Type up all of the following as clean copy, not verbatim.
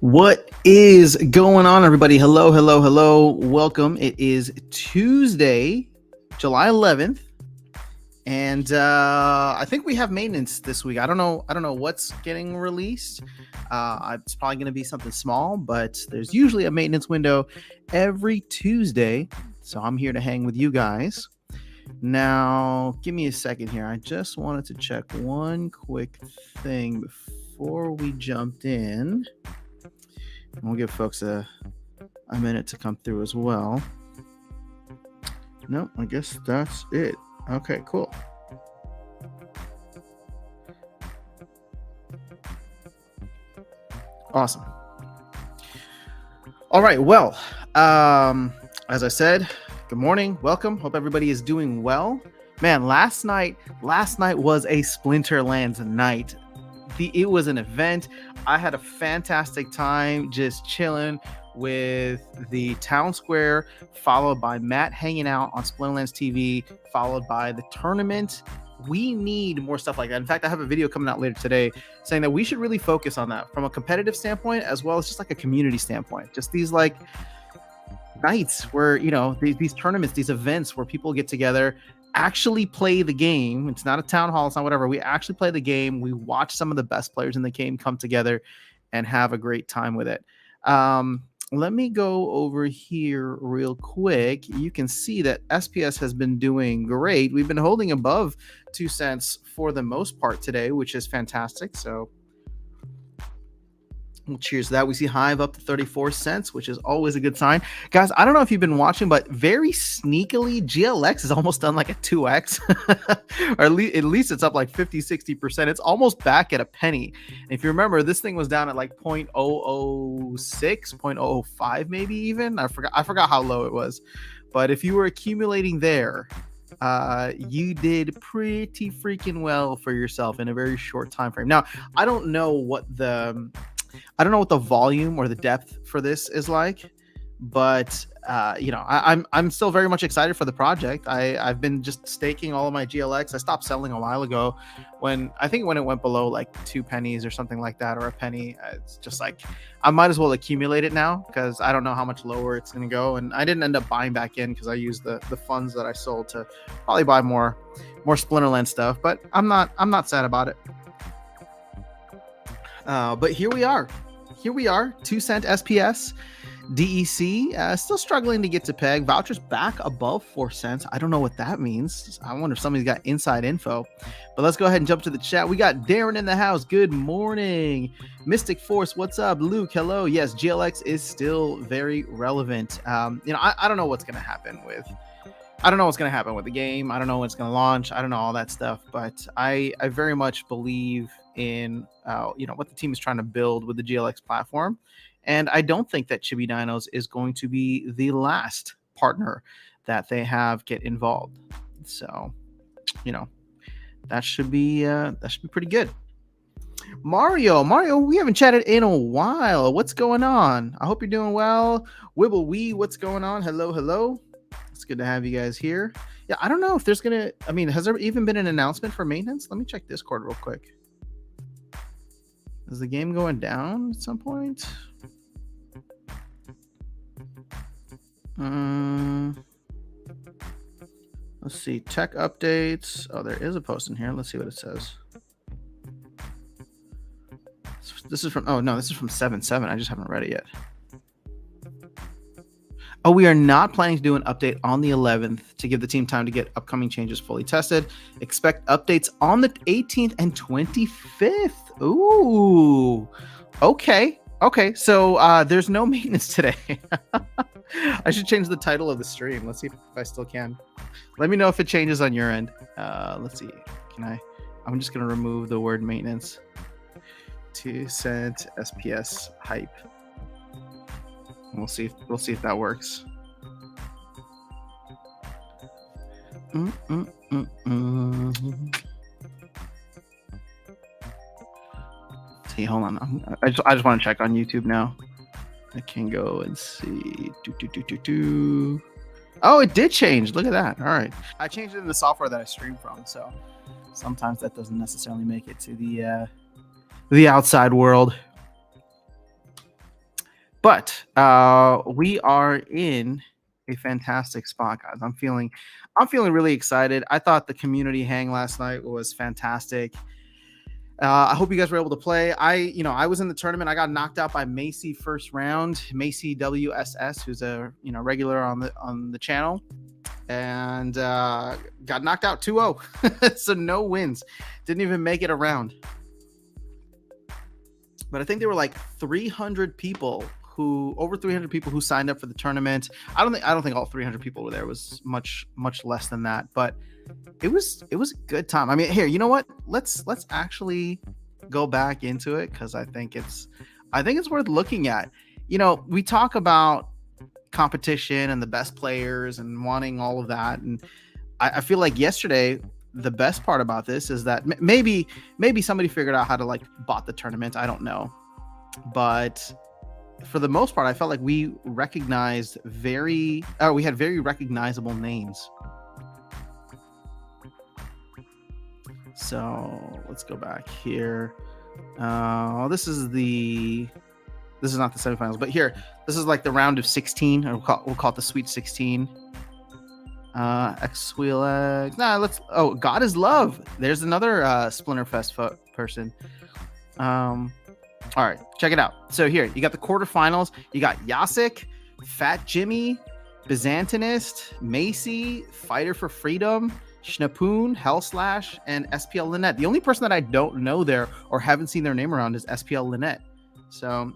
What is going on, everybody? Hello, hello, hello. Welcome. It is Tuesday, July 11th, and I think we have maintenance this week. I don't know what's getting released. It's probably going to be something small, but there's usually a maintenance window every Tuesday, so I'm here to hang with you guys. Now, give me a second here. I just wanted to check one quick thing before we jumped in. We'll give folks a minute to come through as well. Nope, I guess that's it. Okay, cool. Awesome. All right, well, as I said, good morning, welcome. Hope everybody is doing well. Man, last night was a Splinterlands night. It was an event. I had a fantastic time just chilling with the town square, followed by Matt hanging out on Splinterlands TV, followed by the tournament. We need more stuff like that. In fact, I have a video coming out later today saying that we should really focus on that from a competitive standpoint, as well as just like a community standpoint. Just these like nights where, you know, these tournaments, these events where people get together, actually play the game. It's not a town hall, it's not whatever. We actually play the game. We watch some of the best players in the game come together and have a great time with it. Let me go over here real quick. You can see that SPS has been doing great. We've been holding above 2 cents for the most part today, which is fantastic. So well, cheers to that. We see Hive up to 34 cents, which is always a good sign. Guys, I don't know if you've been watching, but very sneakily, GLX is almost done like a 2x. Or at least it's up like 50-60%. It's almost back at a penny. And if you remember, this thing was down at like 0.006, 0.005 maybe even. I forgot how low it was. But if you were accumulating there, you did pretty freaking well for yourself in a very short time frame. Now, I don't know what the volume or the depth for this is like, but I'm still very much excited for the project. I've been just staking all of my GLX. I stopped selling a while ago when it went below like 2 pennies or something like that, or a penny. It's just like I might as well accumulate it now because I don't know how much lower it's going to go. And I didn't end up buying back in because I used the funds that I sold to probably buy more Splinterland stuff. But I'm not sad about it. But here we are, 2 cent SPS, DEC, still struggling to get to peg. Vouchers back above 4 cents. I don't know what that means. I wonder if somebody's got inside info. But let's go ahead and jump to the chat. We got Darren in the house. Good morning. Mystic Force, what's up? Luke, hello. Yes, GLX is still very relevant. I don't know what's going to happen with the game. I don't know when it's going to launch. I don't know all that stuff, but I very much believe in what the team is trying to build with the GLX platform, and I don't think that Chibi Dinos is going to be the last partner that they have get involved. So, that should be pretty good. Mario, we haven't chatted in a while. What's going on? I hope you're doing well. Wibble Wee, what's going on? Hello. It's good to have you guys here. Yeah, I don't know if has there even been an announcement for maintenance? Let me check Discord real quick. Is the game going down at some point? Let's see. Tech updates. Oh, there is a post in here. Let's see what it says. This is from 7/7. I just haven't read it yet. Oh, we are not planning to do an update on the 11th to give the team time to get upcoming changes fully tested. Expect updates on the 18th and 25th. Ooh, okay. So there's no maintenance today. I should change the title of the stream. Let's see if I still can. Let me know if it changes on your end. Let's see. I'm just going to remove the word maintenance. 2 cent SPS hype. We'll see if that works. See, hold on. I just want to check on YouTube now. I can go and see. Oh, it did change. Look at that. All right. I changed it in the software that I stream from, so sometimes that doesn't necessarily make it to the outside world. But we are in a fantastic spot, guys. I'm feeling really excited. I thought the community hang last night was fantastic. I hope you guys were able to play. I was in the tournament. I got knocked out by Macy first round. Macy WSS, who's a regular on the channel, and got knocked out 2-0. So no wins. Didn't even make it around. But I think there were like 300 people over 300 people who signed up for the tournament. I don't think all 300 people were there. It was much less than that, but it was a good time. I mean, here, you know what? Let's actually go back into it, because I think it's worth looking at. We talk about competition and the best players and wanting all of that, and I feel like yesterday the best part about this is that maybe somebody figured out how to bot the tournament. I don't know, but for the most part, I felt like we recognized we had very recognizable names. So let's go back here. This is not the semifinals, but here, this is like the round of 16, or we'll call it the Sweet 16. X-Wheel. God is Love. There's another Splinterfest person. All right, check it out. So here, you got the quarterfinals. You got Yasik, Fat Jimmy, Byzantinist, Macy, Fighter for Freedom, Schnapoon, Hellslash, and SPL Lynette. The only person that I don't know there or haven't seen their name around is SPL Lynette. So,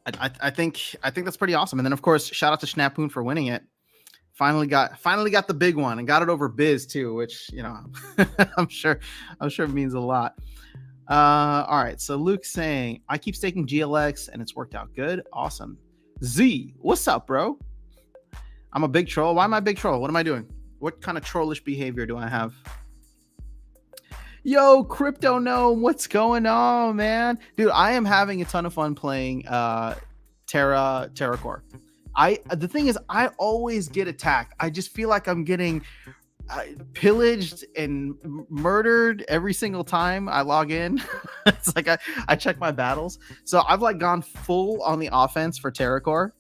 I think that's pretty awesome. And then, of course, shout out to Schnapoon for winning it. Finally got the big one, and got it over Biz too, which I'm sure it means a lot. All right, so Luke's saying, I keep staking GLX and it's worked out good. Awesome. Z, what's up, bro? I'm a big troll. Why am I a big troll? What am I doing? What kind of trollish behavior do I have? Yo, Crypto Gnome, what's going on, man? Dude, I am having a ton of fun playing TerraCore. The thing is, I always get attacked. I just feel like I'm getting pillaged and murdered every single time I log in. It's like I check my battles. So I've gone full on the offense for TerraCore,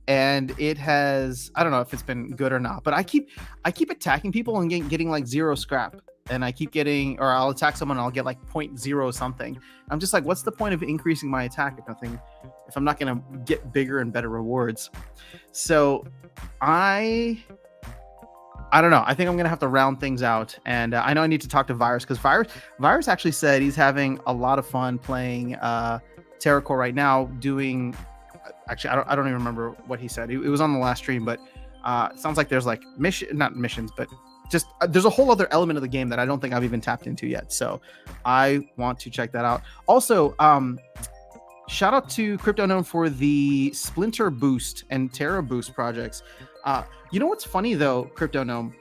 and it has, I don't know if it's been good or not, but I keep attacking people and getting 0 scrap. And I keep getting, or I'll attack someone and I'll get 0.0 something. I'm just like, what's the point of increasing my attack if I'm not going to get bigger and better rewards? So I don't know. I think I'm going to have to round things out. And I know I need to talk to Virus, because Virus actually said he's having a lot of fun playing TerraCore right now, doing, actually, I don't even remember what he said. It was on the last stream, but it sounds like there's not missions, but just there's a whole other element of the game that I don't think I've even tapped into yet. So I want to check that out. Also, shout out to Crypto Gnome for the Splinter Boost and Terra Boost projects. You know what's funny though, Crypto Gnome?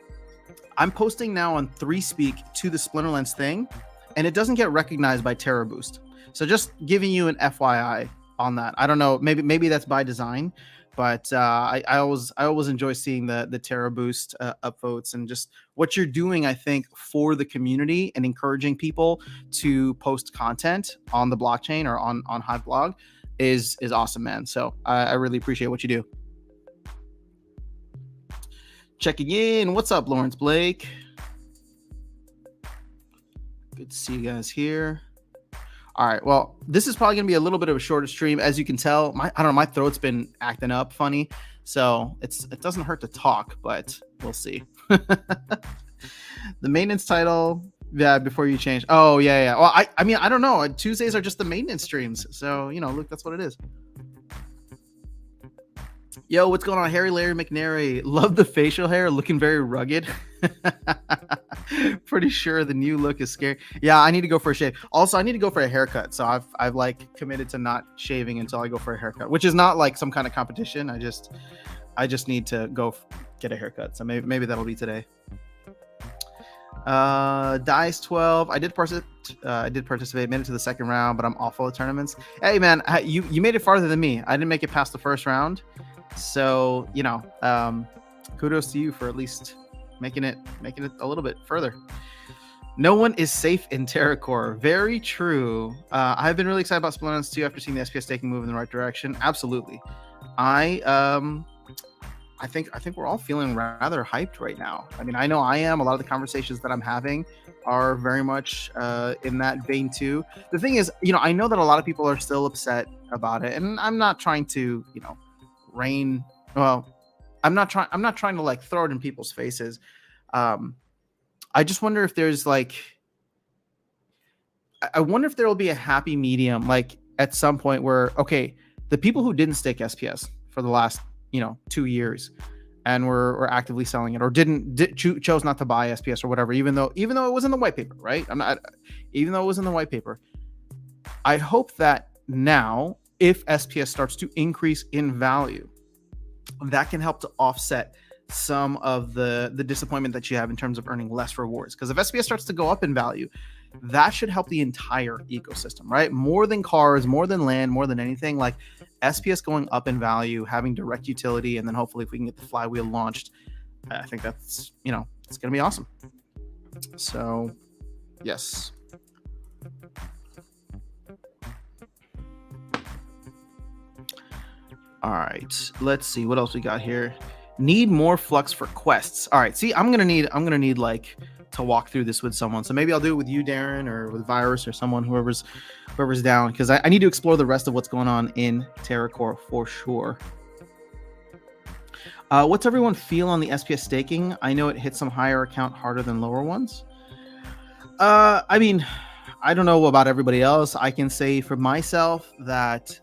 I'm posting now on 3Speak to the Splinterlands thing, and it doesn't get recognized by Terra Boost. So just giving you an FYI on that. I don't know, maybe that's by design. But I always enjoy seeing the Terra Boost upvotes, and just what you're doing, I think, for the community and encouraging people to post content on the blockchain or on Hive Blog is awesome, man. So I really appreciate what you do. Checking in. What's up, Lawrence Blake? Good to see you guys here. All right, well, this is probably going to be a little bit of a shorter stream. As you can tell, my throat's been acting up funny, so it doesn't hurt to talk, but we'll see. The maintenance title, yeah, before you change. Oh, yeah. Well, I mean, I don't know. Tuesdays are just the maintenance streams, so, look, that's what it is. Yo, what's going on? Harry Larry McNary. Love the facial hair, looking very rugged. Pretty sure the new look is scary. Yeah, I need to go for a shave. Also, I need to go for a haircut. So I've committed to not shaving until I go for a haircut, which is not some kind of competition. I just need to go get a haircut. So maybe that'll be today. Dice 12. I did participate, made it to the second round, but I'm awful at tournaments. Hey man, you made it farther than me. I didn't make it past the first round. So, kudos to you for at least making it a little bit further. No one is safe in TerraCore. Very true. I've been really excited about Splones too after seeing the SPS staking move in the right direction. Absolutely. I think we're all feeling rather hyped right now. I mean, I know I am. A lot of the conversations that I'm having are very much in that vein too. The thing is, I know that a lot of people are still upset about it, and I'm not trying to, rain. Well, I'm not trying to like throw it in people's faces. I just wonder if there's like, I wonder if there will be a happy medium, like at some point where, okay, the people who didn't stake SPS for the last 2 years and were actively selling it, or chose not to buy SPS or whatever, even though it was in the white paper, right? Even though it was in the white paper, I hope that now, if SPS starts to increase in value, that can help to offset some of the disappointment that you have in terms of earning less rewards. Because if SPS starts to go up in value, that should help the entire ecosystem, right? More than cars, more than land, more than anything. Like SPS going up in value, having direct utility, and then hopefully if we can get the flywheel launched, I think that's, it's going to be awesome. So, yes. All right, let's see what else we got here. Need more flux for quests. All right, see, I'm gonna need like to walk through this with someone. So maybe I'll do it with you, Darren, or with Virus, or someone, whoever's down, because I need to explore the rest of what's going on in TerraCore for sure. What's everyone feel on the SPS staking? I know it hits some higher account harder than lower ones. I mean, I don't know about everybody else. I can say for myself that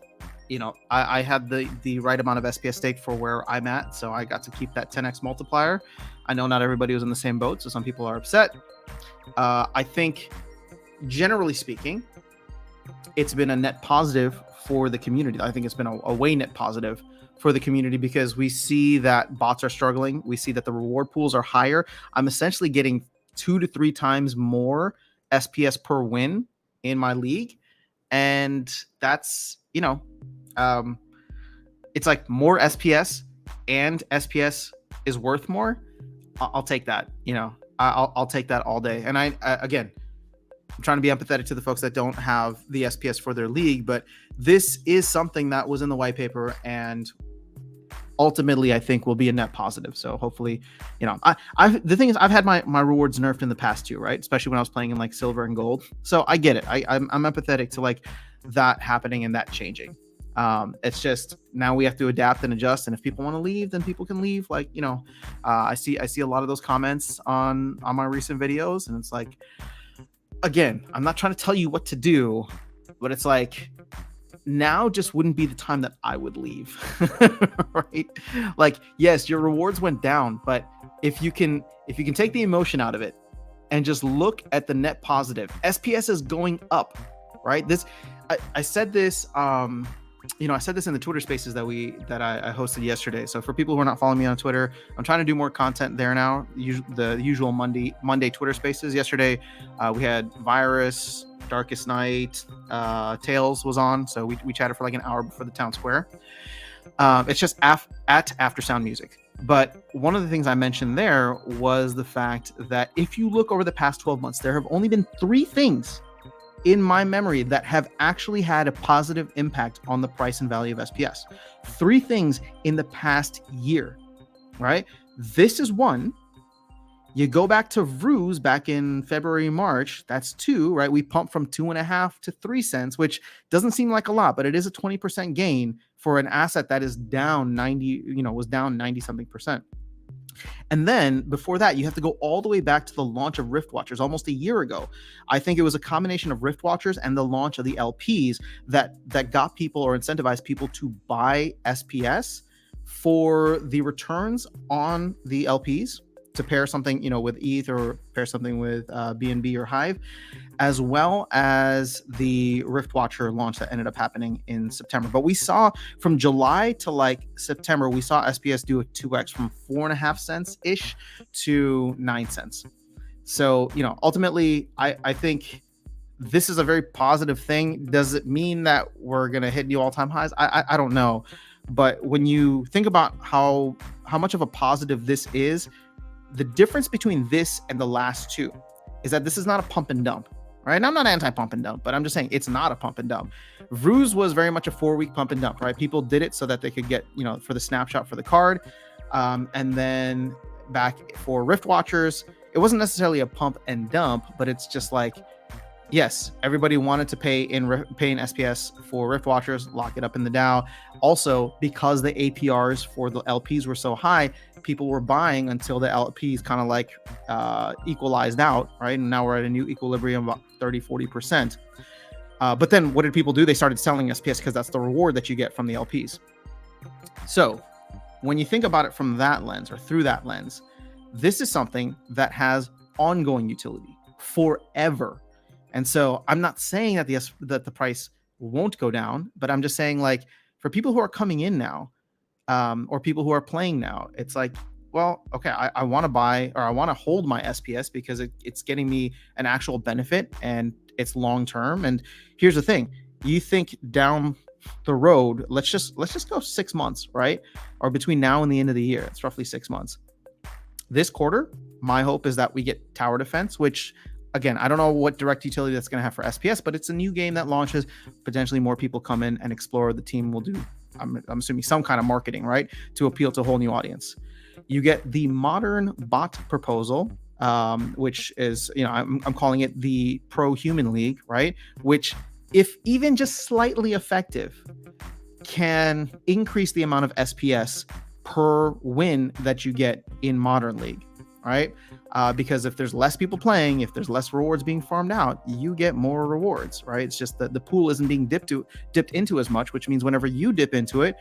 I had the right amount of SPS staked for where I'm at, so I got to keep that 10x multiplier. I know not everybody was in the same boat, so some people are upset. I think, generally speaking, it's been a net positive for the community. I think it's been a way net positive for the community, because we see that bots are struggling. We see that the reward pools are higher. I'm essentially getting 2 to 3 times more SPS per win in my league, and that's it's like more SPS, and SPS is worth more. I'll take that. I'll take that all day. And again, I'm trying to be empathetic to the folks that don't have the SPS for their league, but this is something that was in the white paper, and ultimately I think will be a net positive. So hopefully, the thing is, I've had my rewards nerfed in the past too, right? Especially when I was playing in like silver and gold. So I get it. I'm empathetic to like that happening and that changing. It's just now we have to adapt and adjust, and if people want to leave, then people can leave. Like, I see a lot of those comments on my recent videos, and it's like, again, I'm not trying to tell you what to do, but it's like, now just wouldn't be the time that I would leave. Right? Like, yes, your rewards went down, but if you can take the emotion out of it and just look at the net positive, SPS is going up, right? I said this, I said this in the Twitter spaces that I hosted yesterday. So for people who are not following me on Twitter, I'm trying to do more content there now. The usual Monday Twitter spaces. Yesterday, we had Virus, Darkest Night, Tails was on. So we chatted for like an hour before the town square. It's just at Aftersound Music. But one of the things I mentioned there was the fact that if you look over the past 12 months, there have only been 3 things in my memory that have actually had a positive impact on the price and value of SPS. 3 things in the past year, right? This is one. You go back to Ruse back in February, March, that's 2, right? We pumped from 2.5 to 3 cents, which doesn't seem like a lot, but it is a 20% gain for an asset that is down 90 something percent. And then before that, you have to go all the way back to the launch of Rift Watchers almost a year ago. I think it was a combination of Rift Watchers and the launch of the LPs that got people, or incentivized people, to buy SPS for the returns on the LPs, to pair something, with ETH, or pair something with BNB or Hive, as well as the Rift Watcher launch that ended up happening in September. But we saw from July to like September, we saw SPS do a 2x from 4.5 cents ish to 9 cents. So, ultimately, I think this is a very positive thing. Does it mean that we're going to hit new all-time highs? I don't know. But when you think about how much of a positive this is, the difference between this and the last 2 is that this is not a pump and dump, right? And I'm not anti-pump and dump, but I'm just saying it's not a pump and dump. Ruse was very much a 4-week pump and dump, right? People did it so that they could get, for the snapshot for the card. And then back for Rift Watchers, it wasn't necessarily a pump and dump, but it's just like, yes, everybody wanted to pay in SPS for Rift Watchers, lock it up in the DAO. Also, because the APRs for the LPs were so high, people were buying until the LPs kind of like equalized out, right? And now we're at a new equilibrium, about 30-40%. But then what did people do? They started selling SPS because that's the reward that you get from the LPs. So when you think about it from that lens or through that lens, this is something that has ongoing utility forever. And so I'm not saying that the price won't go down, but I'm just saying, like, for people who are coming in now, or people who are playing now, it's like, well, okay, I want to buy, or I want to hold my SPS because it's getting me an actual benefit and it's long term. And here's the thing: you think down the road, let's just go 6 months, right? Or between now and the end of the year, it's roughly 6 months. This quarter, my hope is that we get Tower Defense, which, again, I don't know what direct utility that's going to have for SPS, but it's a new game that launches. Potentially more people come in and explore. The team will do, I'm assuming, some kind of marketing, right, to appeal to a whole new audience. You get the modern bot proposal, which is, I'm calling it the Pro Human League, right? Which, if even just slightly effective, can increase the amount of SPS per win that you get in Modern League, right? Because if there's less people playing, if there's less rewards being farmed out, you get more rewards, right? It's just that the pool isn't being dipped into as much, which means whenever you dip into it,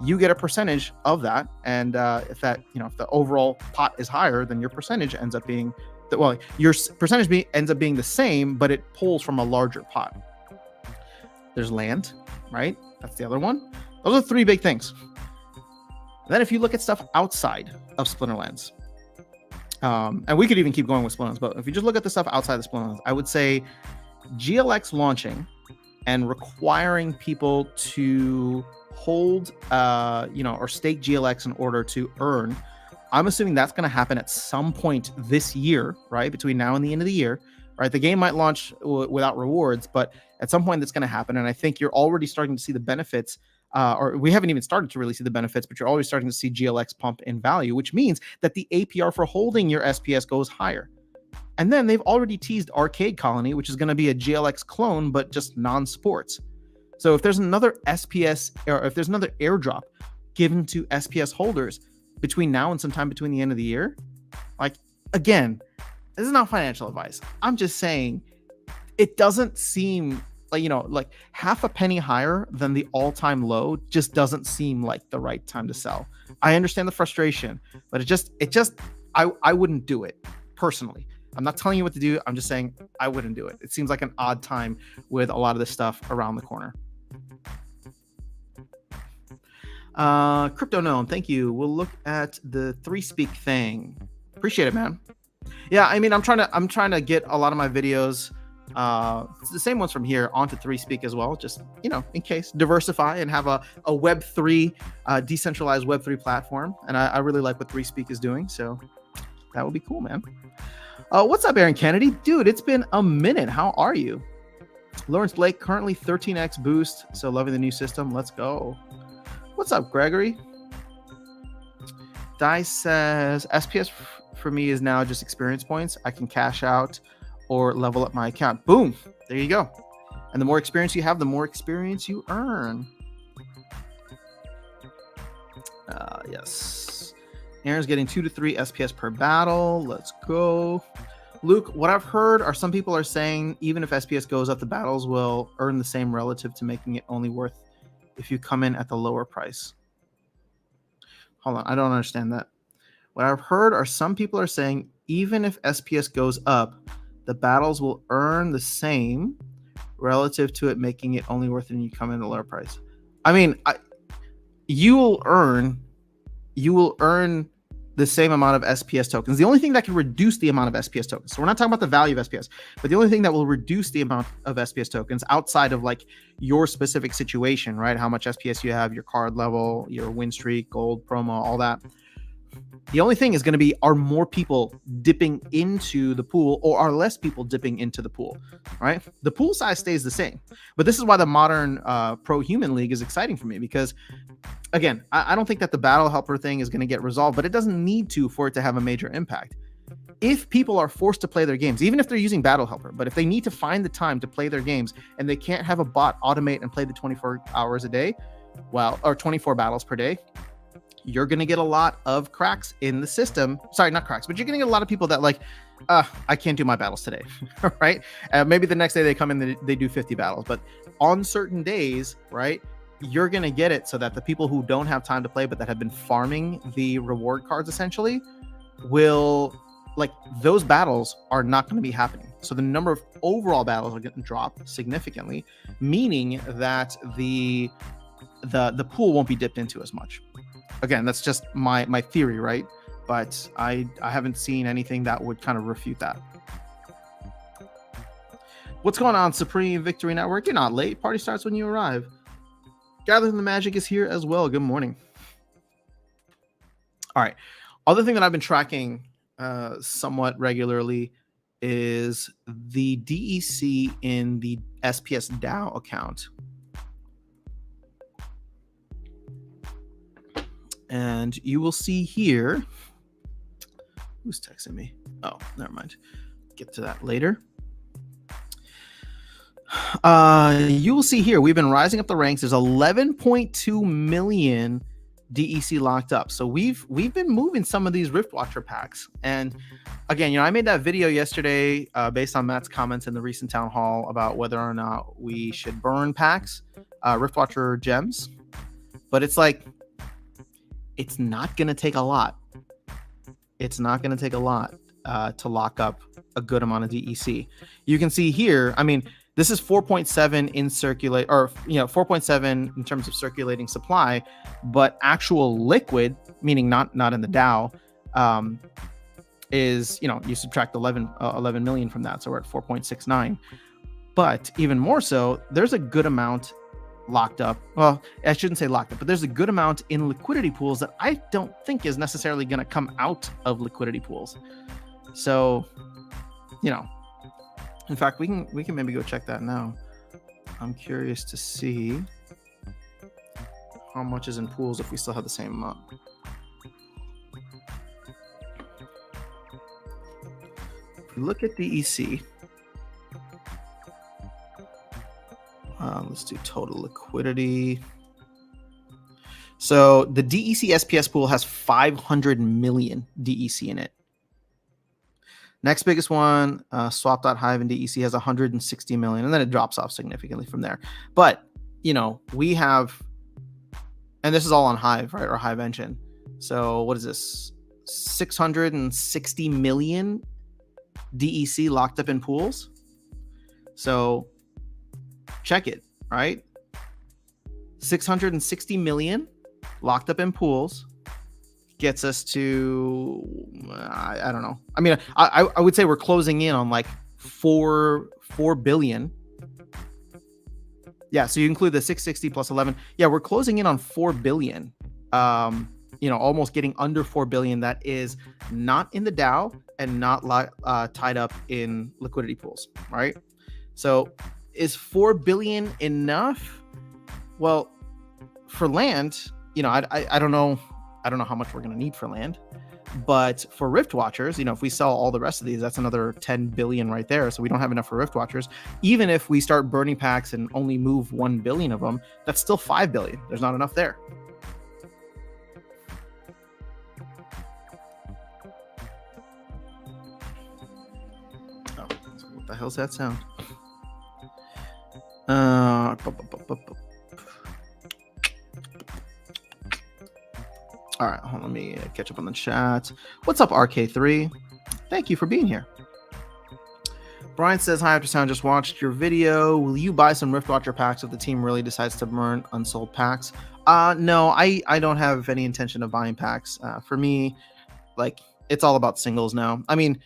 you get a percentage of that. And if the overall pot is higher, then your percentage ends up being, ends up being the same, but it pulls from a larger pot. There's land, right? That's the other one. Those are 3 big things. Then if you look at stuff outside of Splinterlands, and we could even keep going with Splinterlands, but if you just look at the stuff outside of Splinterlands, I would say GLX launching and requiring people to hold, or stake GLX in order to earn. I'm assuming that's going to happen at some point this year, right? Between now and the end of the year, right? The game might launch without rewards, but at some point that's going to happen. And I think you're already starting to see the benefits. Or we haven't even started to really see the benefits, but you're already starting to see GLX pump in value, which means that the APR for holding your SPS goes higher. And then they've already teased Arcade Colony, which is going to be a GLX clone, but just non-sports. So if there's another SPS, or if there's another airdrop given to SPS holders between now and sometime between the end of the year, like, again, this is not financial advice. I'm just saying it doesn't seem like half a penny higher than the all-time low just doesn't seem like the right time to sell. I understand the frustration, but I wouldn't do it personally. I'm not telling you what to do. I'm just saying I wouldn't do it. It seems like an odd time with a lot of this stuff around the corner. Crypto Gnome, thank you. We'll look at the 3Speak thing. Appreciate it, man. Yeah, I mean, I'm trying to get a lot of my videos, it's the same ones from here, onto 3Speak as well, just in case, diversify and have a Web3 decentralized Web3 platform. And I really like what 3Speak is doing, so that would be cool, man. What's up, Aaron Kennedy? Dude, it's been a minute. How are you? Lawrence Blake, currently 13x boost, so loving the new system. Let's go. What's up, Gregory? Dice says SPS for me is now just experience points. I can cash out or level up my account. Boom, there you go. And the more experience you have, the more experience you earn. Yes, Aaron's getting 2 to 3 SPS per battle. Let's go. Luke, what I've heard are some people are saying even if SPS goes up, the battles will earn the same relative to making it only worth if you come in at the lower price. Hold on, I don't understand that. What I've heard are some people are saying even if SPS goes up, the battles will earn the same relative to it making it only worth it when you come in at a lower price. I mean, you will earn the same amount of SPS tokens. The only thing that can reduce the amount of SPS tokens, so we're not talking about the value of SPS, but the only thing that will reduce the amount of SPS tokens outside of like your specific situation, right? How much SPS you have, your card level, your win streak, gold, promo, all that. The only thing is going to be, are more people dipping into the pool or are less people dipping into the pool, right? The pool size stays the same. But this is why the modern Pro Human League is exciting for me, because, again, I don't think that the battle helper thing is going to get resolved, but it doesn't need to for it to have a major impact. If people are forced to play their games, even if they're using battle helper, but if they need to find the time to play their games and they can't have a bot automate and play the 24 hours a day, well, or 24 battles per day, you're going to get a lot of cracks in the system. Sorry, not cracks, but you're going to get a lot of people that like, I can't do my battles today, right? Maybe the next day they come in, they do 50 battles, but on certain days, right, you're going to get it so that the people who don't have time to play, but that have been farming the reward cards essentially, will, like, those battles are not going to be happening. So the number of overall battles are going to drop significantly, meaning that the pool won't be dipped into as much. Again, that's just my theory, right? But I haven't seen anything that would kind of refute that. What's going on, Supreme Victory Network? You're not late. Party starts when you arrive. Gathering the Magic is here as well. Good morning. All right. Other thing that I've been tracking somewhat regularly is the DEC in the SPS DAO account. And you will see here, who's texting me? Oh, never mind. Get to that later. You will see here, we've been rising up the ranks. There's 11.2 million DEC locked up. So we've been moving some of these Riftwatcher packs. And again, I made that video yesterday based on Matt's comments in the recent town hall about whether or not we should burn packs, Riftwatcher gems. But it's like, it's not going to take a lot. It's not going to take a lot to lock up a good amount of DEC. You can see here, I mean, this is 4.7 in circulate, or 4.7 in terms of circulating supply, but actual liquid, meaning not in the DAO, is, you subtract 11 million from that, so we're at 4.69. But even more so, there's a good amount locked up. Well, I shouldn't say locked up, but there's a good amount in liquidity pools that I don't think is necessarily going to come out of liquidity pools. So, in fact, we can maybe go check that now. I'm curious to see how much is in pools if we still have the same amount. If we look at DEC, let's do total liquidity. So the DEC SPS pool has 500 million DEC in it. Next biggest one, Swap.Hive and DEC has 160 million, and then it drops off significantly from there. But, we have, and this is all on Hive, right, or Hive Engine. So what is this? 660 million DEC locked up in pools. So check it, right? 660 million locked up in pools gets us to, I don't know. I mean, I would say we're closing in on like 4 billion. Yeah, so you include the 660 plus 11. Yeah, we're closing in on 4 billion. Almost getting under 4 billion that is not in the DAO and not tied up in liquidity pools, right? So is 4 billion enough? Well, for land, I don't know. I don't know how much we're going to need for land, but for Rift Watchers, if we sell all the rest of these, that's another 10 billion right there. So we don't have enough for Rift Watchers. Even if we start burning packs and only move 1 billion of them, that's still 5 billion. There's not enough there. Oh, what the hell's that sound? All right, hold on, let me catch up on the chat. What's up, RK3? Thank you for being here. Brian says, hi, After Sound, just watched your video. Will you buy some Riftwatcher packs if the team really decides to burn unsold packs? No, I don't have any intention of buying packs. For me, like, it's all about singles now. I mean,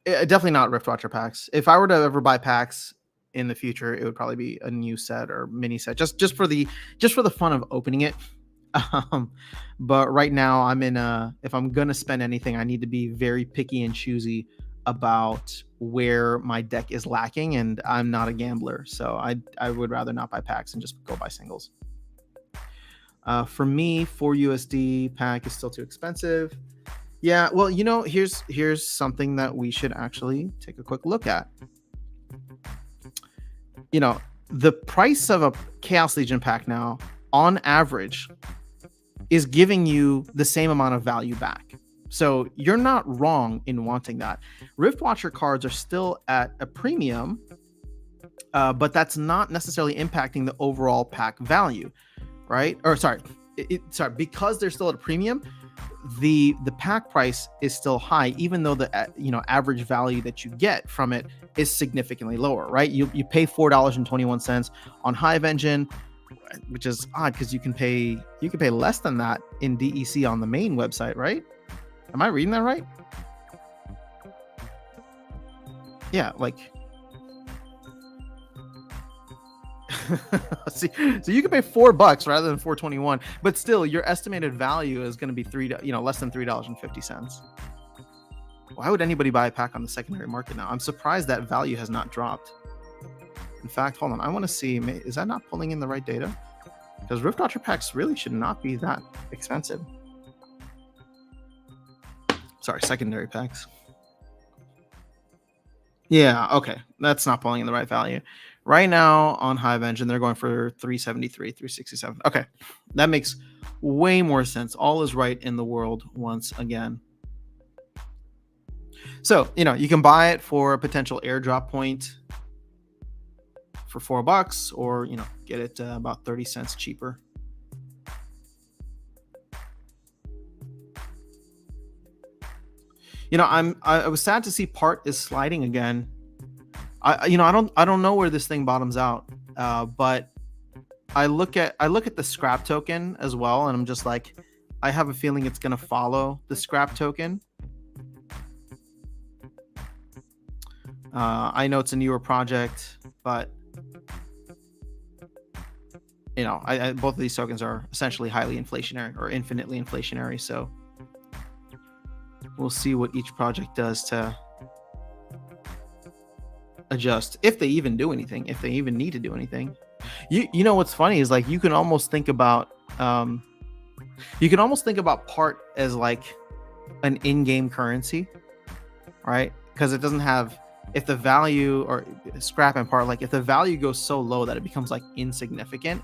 definitely not Riftwatcher packs. If I were to ever buy packs in the future, it would probably be a new set or mini set, just for the fun of opening it. Um, but right now I'm in a, if I'm gonna spend anything, I need to be very picky and choosy about where my deck is lacking, and I'm not a gambler, so I would rather not buy packs and just go buy singles. For me, 4 USD pack is still too expensive. Yeah, well, here's something that we should actually take a quick look at. The price of a Chaos Legion pack now, on average, is giving you the same amount of value back. So you're not wrong in wanting that. Riftwatcher cards are still at a premium, but that's not necessarily impacting the overall pack value, right? Or sorry, because they're still at a premium, the pack price is still high, even though the average value that you get from it is significantly lower, right? You pay $4.21 on Hive Engine, which is odd because you can pay less than that in DEC on the main website, right? Am I reading that right? Yeah, like see, so you can pay $4 rather than $4.21, but still your estimated value is going to be less than $3.50. Why would anybody buy a pack on the secondary market now? I'm surprised that value has not dropped. In fact, hold on, I want to see, is that not pulling in the right data? Because Riftwatcher packs really should not be that expensive. Sorry, secondary packs. Yeah, okay, that's not pulling in the right value. Right now on Hive Engine, they're going for 373, 367. Okay, that makes way more sense. All is right in the world once again. So, you can buy it for a potential airdrop point for $4, or, get it about 30 cents cheaper. I was sad to see Part is sliding again. I don't know where this thing bottoms out, but I look at the scrap token as well, and I'm just like, I have a feeling it's gonna follow the scrap token. I know it's a newer project, but both of these tokens are essentially highly inflationary or infinitely inflationary. So we'll see what each project does to adjust, if they even do anything, if they even need to do anything. You know what's funny is, like, you can almost think about Part as like an in-game currency, right? Because it doesn't have, if the value, or scrap and Part, like if the value goes so low that it becomes like insignificant,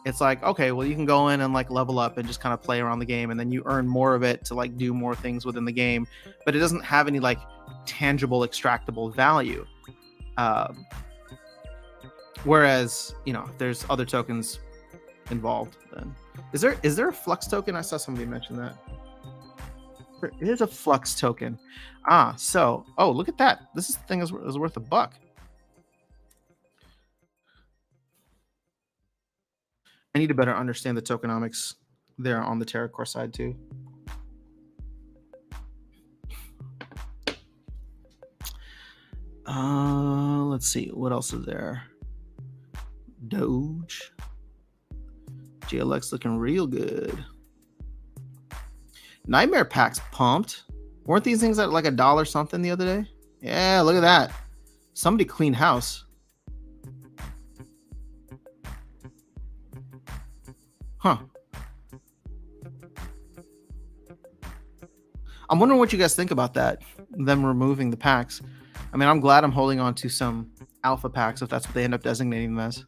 it's like, okay, well, you can go in and like level up and just kind of play around the game, and then you earn more of it to like do more things within the game, but it doesn't have any like tangible extractable value. Whereas, if there's other tokens involved, then is there a Flux token? I saw somebody mention that. It is a Flux token. So look at that. This thing is worth $1. I need to better understand the tokenomics there on the TerraCore side too. Let's see, what else is there? Doge. GLX looking real good. Nightmare packs pumped. Weren't these things at like $1 something the other day? Yeah, look at that. Somebody clean house. Huh. I'm wondering what you guys think about that, them removing the packs. I mean, I'm glad I'm holding on to some alpha packs if that's what they end up designating them as.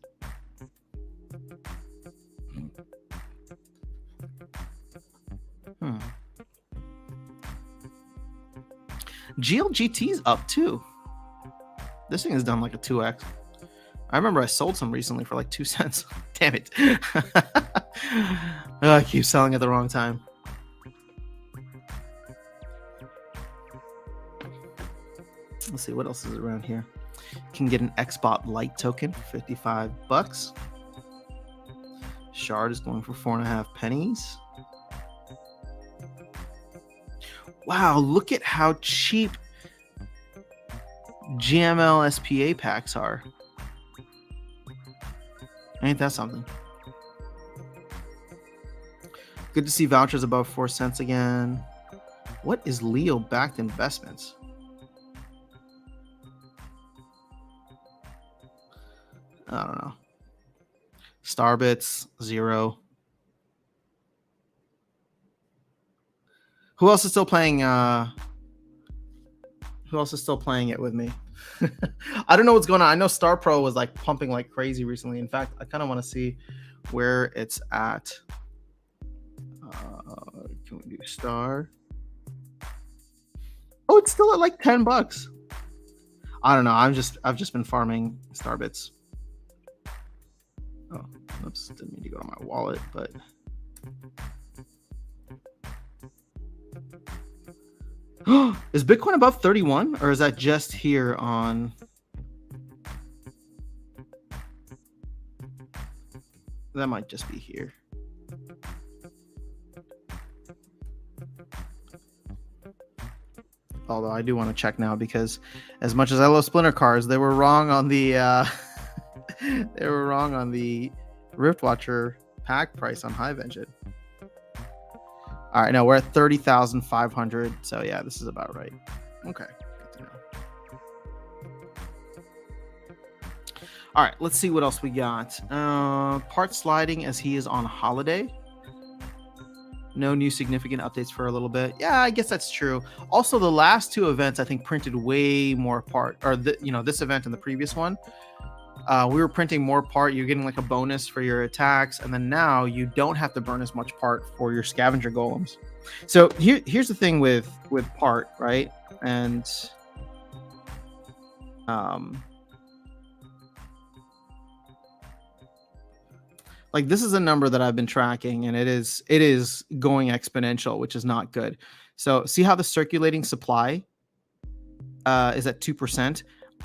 GLGT's up too. This thing has done like a 2x. I remember I sold some recently for like 2 cents. Damn it. I keep selling at the wrong time. Let's see, what else is around here? Can get an XBot Lite token for $55. Shard is going for 4.5 pennies. Wow, look at how cheap GML SPA packs are. Ain't that something? Good to see vouchers above 4 cents again. What is Leo backed investments? I don't know. Starbits 0. Who else is still playing? Who else is still playing it with me? I don't know what's going on. I know Star Pro was like pumping like crazy recently. In fact, I kind of want to see where it's at. Can we do Star? Oh, it's still at like $10. I don't know. I've just been farming Starbits. Oh, oops! Didn't mean to go to my wallet, but. Is Bitcoin above 31, or is that just here on? That might just be here. Although I do want to check now, because as much as I love Splinter Cars, they were wrong on the they were wrong on the Riftwatcher pack price on Hive Engine. All right, now we're at 30,500. So yeah, this is about right. Okay, good to know. All right, let's see what else we got. Part sliding as he is on holiday. No new significant updates for a little bit. Yeah, I guess that's true. Also, the last two events I think printed way more part, or this event and the previous one. We were printing more part. You're getting like a bonus for your attacks, and then now you don't have to burn as much part for your scavenger golems. So here's the thing with part, right? And like this is a number that I've been tracking, and it is going exponential, which is not good. So see how the circulating supply is at 2%.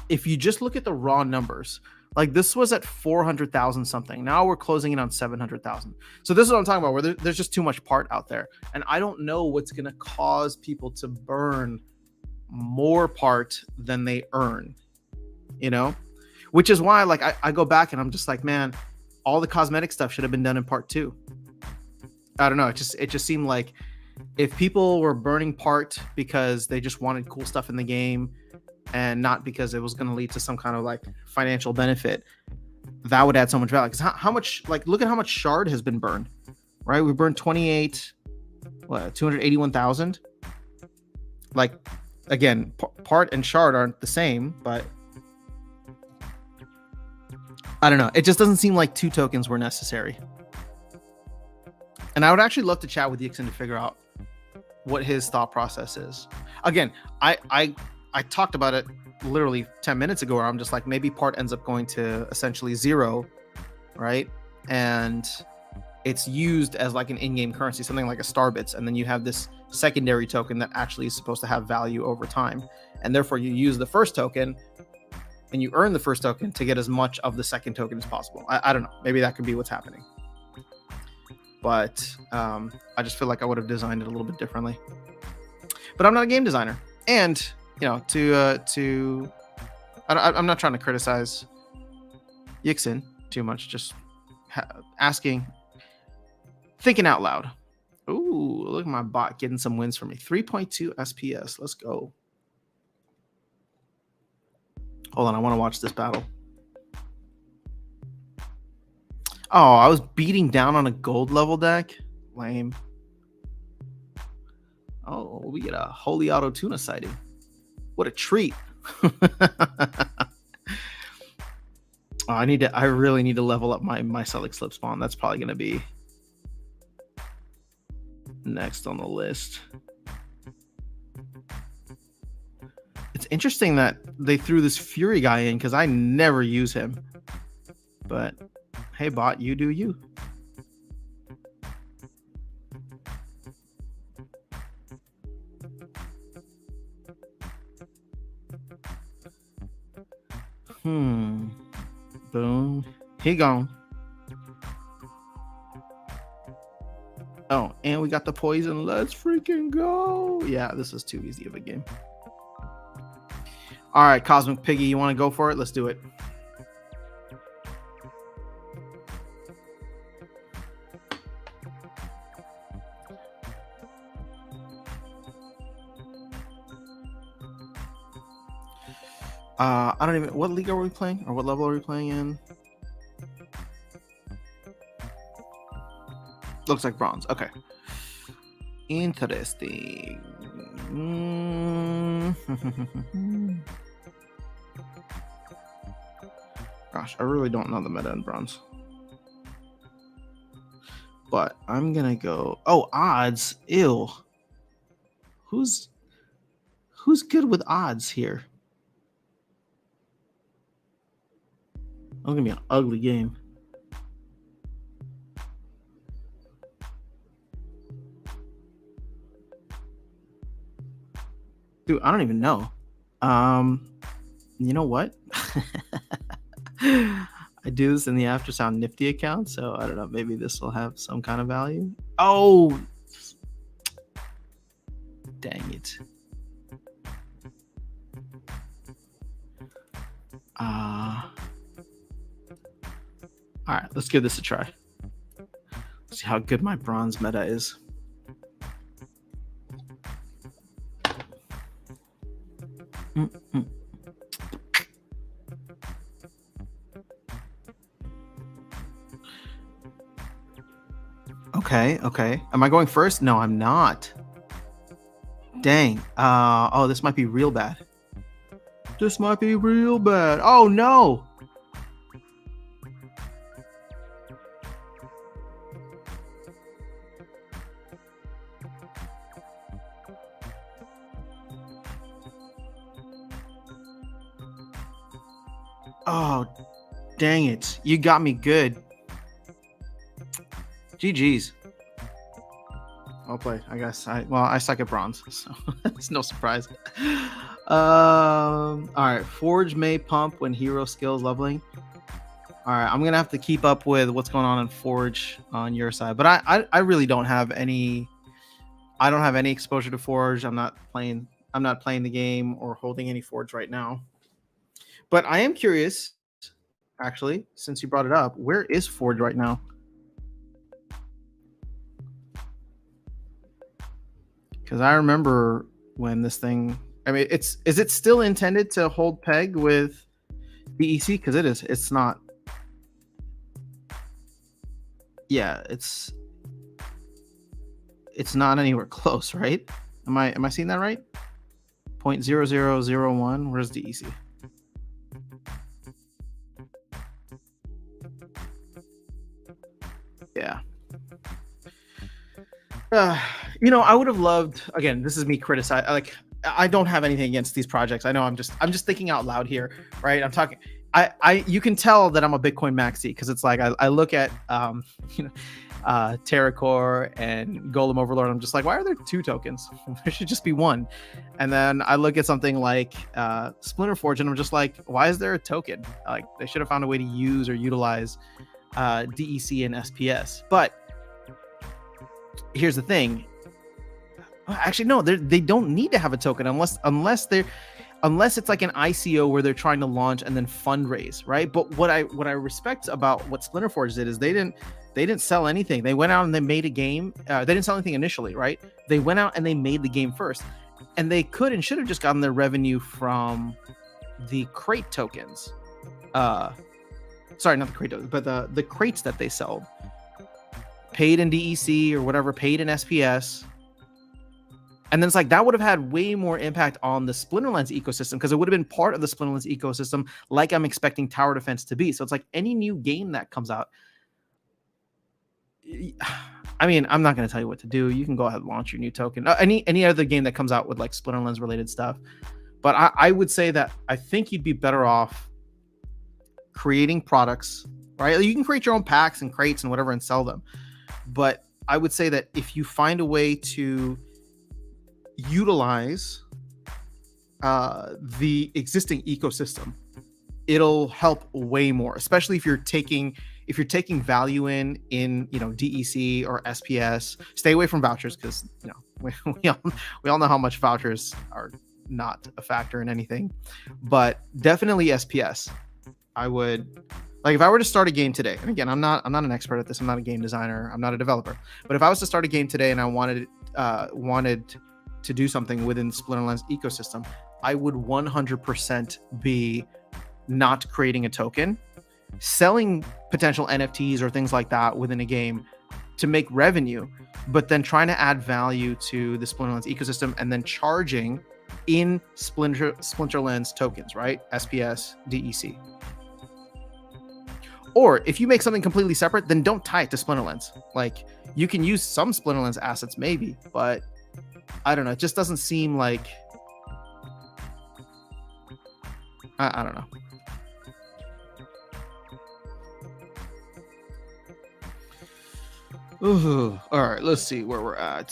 If you just look at the raw numbers, like this was at 400,000 something. Now we're closing in on 700,000. So this is what I'm talking about, where there's just too much part out there. And I don't know what's going to cause people to burn more part than they earn, which is why like I go back and I'm just like, man, all the cosmetic stuff should have been done in part 2. I don't know. It just seemed like if people were burning part because they just wanted cool stuff in the game, and not because it was going to lead to some kind of like financial benefit, that would add so much value. Because how much, like, look at how much shard has been burned, right? We burned 281,000. Like, again, part and shard aren't the same, but I don't know. It just doesn't seem like 2 tokens were necessary. And I would actually love to chat with Yixin to figure out what his thought process is. Again, I talked about it literally 10 minutes ago, where I'm just like, maybe part ends up going to essentially 0, right? And it's used as like an in-game currency, something like a Starbits, and then you have this secondary token that actually is supposed to have value over time. And therefore you use the first token and you earn the first token to get as much of the second token as possible. I don't know. Maybe that could be what's happening. But I just feel like I would have designed it a little bit differently. But I'm not a game designer. And I'm not trying to criticize Yixin too much, just thinking out loud. Ooh, look at my bot getting some wins for me. 3.2 SPS. Let's go. Hold on, I want to watch this battle. Oh, I was beating down on a gold level deck. Lame. Oh, we get a Holy Auto Tuna sighting. What a treat. I really need to level up my Celic Slip Spawn. That's probably going to be next on the list. It's interesting that they threw this Fury guy in, because I never use him. But hey, bot, you do you. Boom. He gone. Oh, and we got the poison. Let's freaking go. Yeah, this is too easy of a game. All right, Cosmic Piggy, you want to go for it? Let's do it. I don't even. What league are we playing, or what level are we playing in? Looks like bronze. Okay. Interesting. Gosh, I really don't know the meta in bronze. But I'm gonna go. Oh, odds. Ew. Who's good with odds here? Oh, gonna be an ugly game. Dude, I don't even know. You know what? I do this in the Aftersound Nifty account, so I don't know. Maybe this will have some kind of value. Oh, dang it. All right, let's give this a try. See how good my bronze meta is. Okay. Am I going first? No, I'm not. Dang. Oh, this might be real bad. Oh, no. Oh, dang it. You got me good. GG's. I'll play. I guess I suck at bronze, so it's no surprise. All right. Forge may pump when hero skills leveling. All right, I'm gonna have to keep up with what's going on in Forge on your side, but I really don't have any. I don't have any exposure to Forge. I'm not playing the game or holding any Forge right now. But I am curious, actually, since you brought it up, where is Forge right now? Because I remember when this thing. I mean, is it still intended to hold peg with DEC? Because it is. It's not. Yeah, it's not anywhere close, right? Am I seeing that right? 0.0001. Where's DEC? Yeah. I would have loved. Again, this is me criticizing. Like, I don't have anything against these projects. I know I'm just thinking out loud here, right? I'm talking. You can tell that I'm a Bitcoin maxi because it's like I look at Terracore and Golem Overlord. I'm just like, why are there two tokens? There should just be one. And then I look at something like Splinter Forge, and I'm just like, why is there a token? Like, they should have found a way to use or utilize DEC and SPS. But here's the thing. Actually, no, they don't need to have a token unless it's like an ICO where they're trying to launch and then fundraise, right? But what I respect about what Splinter Forge did is they didn't sell anything. They went out and they made a game. They didn't sell anything initially, right? They went out and they made the game first, and they could and should have just gotten their revenue from the crate tokens. Sorry, not the crate tokens, but the crates that they sold, paid in DEC or whatever, paid in SPS. And then it's like that would have had way more impact on the Splinterlands ecosystem because it would have been part of the Splinterlands ecosystem, like I'm expecting Tower Defense to be. So it's like any new game that comes out. I mean, I'm not going to tell you what to do. You can go ahead and launch your new token. Any other game that comes out with like Splinterlands related stuff. But I would say that I think you'd be better off creating products, right? You can create your own packs and crates and whatever and sell them. But I would say that if you find a way to utilize the existing ecosystem, it'll help way more, especially if you're taking value in DEC or SPS. Stay away from vouchers because we all know how much vouchers are not a factor in anything, but definitely SPS. I would, like, if I were to start a game today, and again, I'm not an expert at this, I'm not a game designer, I'm not a developer, but if I was to start a game today and I wanted to do something within Splinterlands ecosystem, I would 100% be not creating a token, selling potential NFTs or things like that within a game to make revenue, but then trying to add value to the Splinterlands ecosystem and then charging in Splinterlands tokens, right? SPS, DEC. Or if you make something completely separate, then don't tie it to Splinterlands. Like, you can use some Splinterlands assets maybe, but I don't know. It just doesn't seem like, I don't know. Ooh, all right, let's see where we're at.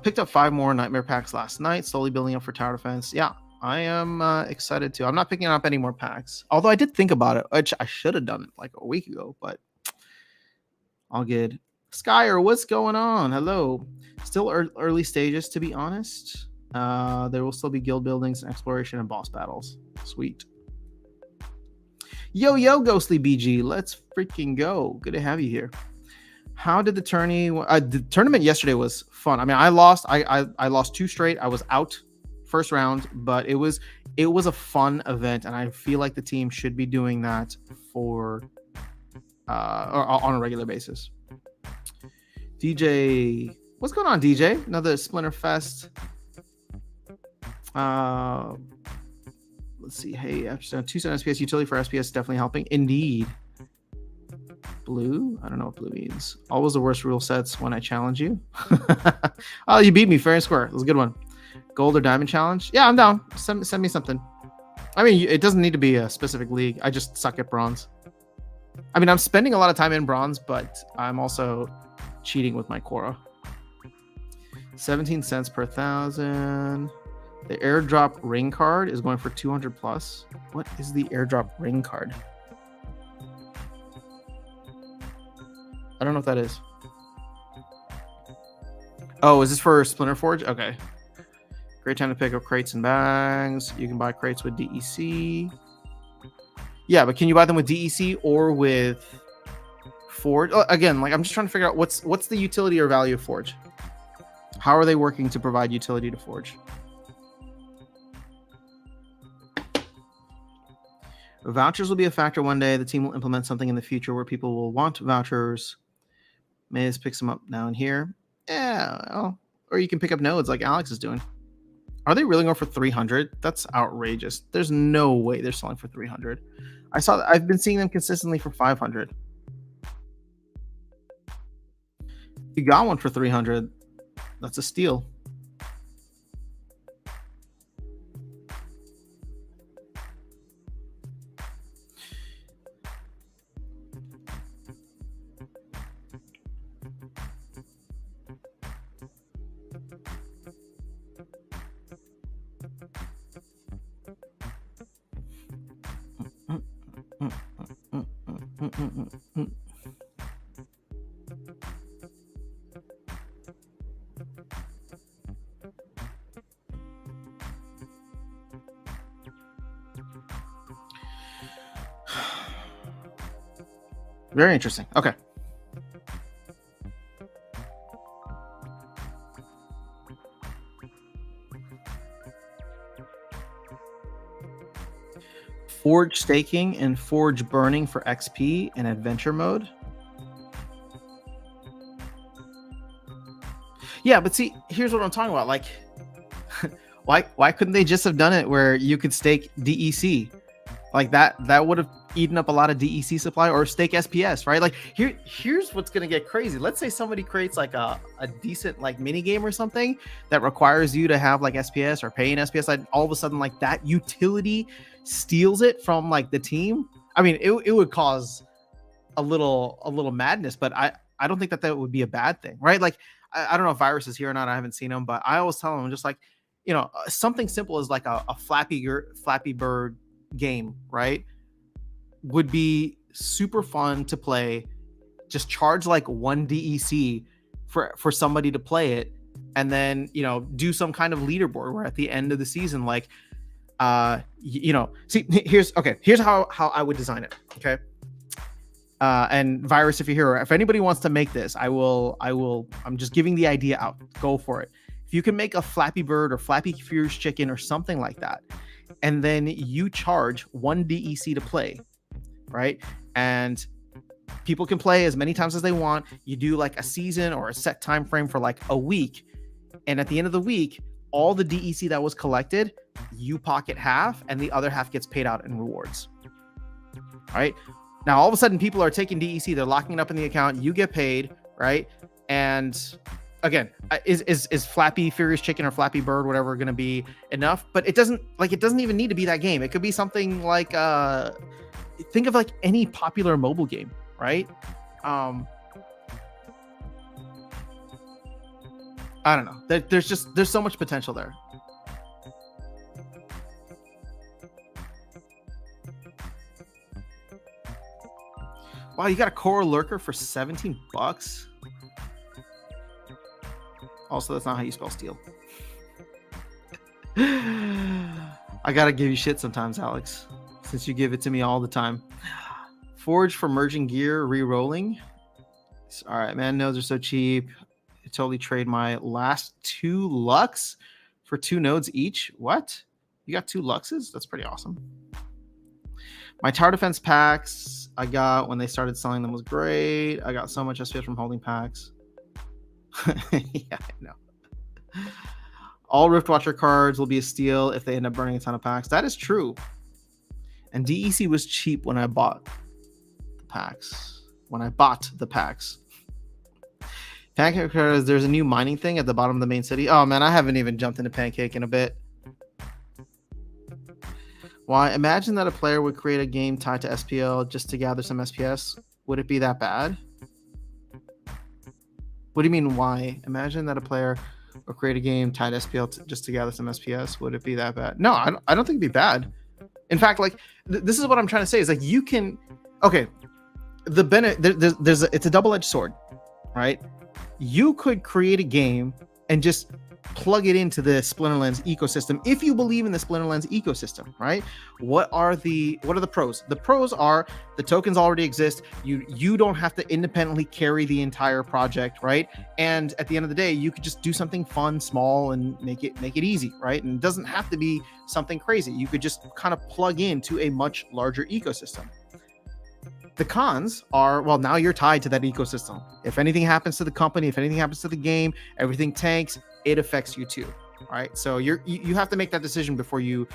Picked up 5 more Nightmare packs last night, slowly building up for tower defense. Yeah, I am excited too. I'm not picking up any more packs, although I did think about it, which I should have done it like a week ago, but all good. Skyer, what's going on? Hello. Still early stages, to be honest. There will still be guild buildings and exploration and boss battles. Sweet. Yo, Ghostly BG, let's freaking go. Good to have you here. How did the tournament yesterday was fun. I mean, I lost 2 straight. I was out first round, but it was a fun event, and I feel like the team should be doing that for or on a regular basis. DJ, what's going on, DJ? Another Splinter Fest. Let's see. Hey, after 2 cent SPS utility for SPS definitely helping. Indeed. Blue? I don't know what blue means. Always the worst rule sets when I challenge you. Oh, you beat me fair and square. It was a good one. Gold or diamond challenge? Yeah, I'm down. Send me something. I mean, it doesn't need to be a specific league. I just suck at bronze. I mean, I'm spending a lot of time in bronze, but I'm also cheating with my Quora. 17 cents per 1,000. The airdrop ring card is going for 200 plus. What is the airdrop ring card? I don't know what that is. Oh, is this for Splinter Forge? Okay. Great time to pick up crates and bags. You can buy crates with DEC. Yeah, but can you buy them with DEC or with Forge? Again, like, I'm just trying to figure out what's the utility or value of Forge. How are they working to provide utility to Forge? Vouchers will be a factor one day. The team will implement something in the future where people will want vouchers. Maze picks them up down here. Yeah, well, or you can pick up nodes like Alex is doing. Are they really going for 300? That's outrageous. There's no way they're selling for 300. I've been seeing them consistently for 500. You got one for 300. That's a steal. Very interesting. Okay. Forge staking and Forge burning for XP in adventure mode. Yeah, but see, here's what I'm talking about. Like, why couldn't they just have done it where you could stake DEC? Like that would have eaten up a lot of DEC supply, or stake SPS, right? Like, here's what's gonna get crazy. Let's say somebody creates like a decent like mini game or something that requires you to have like SPS or pay an SPS. Like, all of a sudden, like, that utility steals it from like the team. I mean, it would cause a little madness, but I don't think that would be a bad thing, right? Like, I don't know if Virus is here or not. I haven't seen him, but I always tell him, just like, something simple as like a Flappy Bird game, right, would be super fun to play. Just charge like 1 DEC for somebody to play it, and then do some kind of leaderboard where at the end of the season, like, see, here's how I would design it. Okay. And Virus, if you're here, if anybody wants to make this, I'm just giving the idea out. Go for it. If if you can make a Flappy Bird or Flappy Furious Chicken or something like that, and then you charge 1 DEC to play, right? And people can play as many times as they want. You do like a season or a set time frame for like a week, and at the end of the week, all the DEC that was collected, you pocket half, and the other half gets paid out in rewards. All right. Now, all of a sudden, people are taking DEC, they're locking it up in the account, you get paid, right? And again, is Flappy Furious Chicken or Flappy Bird, whatever, going to be enough? But it doesn't even need to be that game. It could be something like think of like any popular mobile game, right? I don't know. There's so much potential there. Wow, you got a Coral Lurker for $17. Also, that's not how you spell steel. I gotta give you shit sometimes, Alex, since you give it to me all the time. Forge for merging gear, re-rolling. All right, man, nodes are so cheap. I totally trade my last 2 Lux for 2 nodes each. What? You got 2 Luxes? That's pretty awesome. My tower defense packs I got when they started selling them was great. I got so much SPS from holding packs. Yeah, I know. All Riftwatcher cards will be a steal if they end up burning a ton of packs. That is true. And DEC was cheap when I bought the packs. Pancake cards, there's a new mining thing at the bottom of the main city. Oh man, I haven't even jumped into Pancake in a bit. Why? Imagine that a player would create a game tied to SPL just to gather some SPS. Would it be that bad? What do you mean, why? Imagine that a player would create a game tied to SPL just to gather some SPS. Would it be that bad? No, I don't think it'd be bad. In fact, like, this is what I'm trying to say is like, you can, okay, it's a double-edged sword, right? You could create a game and just plug it into the Splinterlands ecosystem if you believe in the Splinterlands ecosystem, right? What are the pros? The pros are the tokens already exist. You don't have to independently carry the entire project, right? And at the end of the day, you could just do something fun, small, and make it easy, right? And it doesn't have to be something crazy. You could just kind of plug into a much larger ecosystem. The cons are, well, now you're tied to that ecosystem. If anything happens to the company, if anything happens to the game, everything tanks, it affects you too. All right. So you have to make that decision before you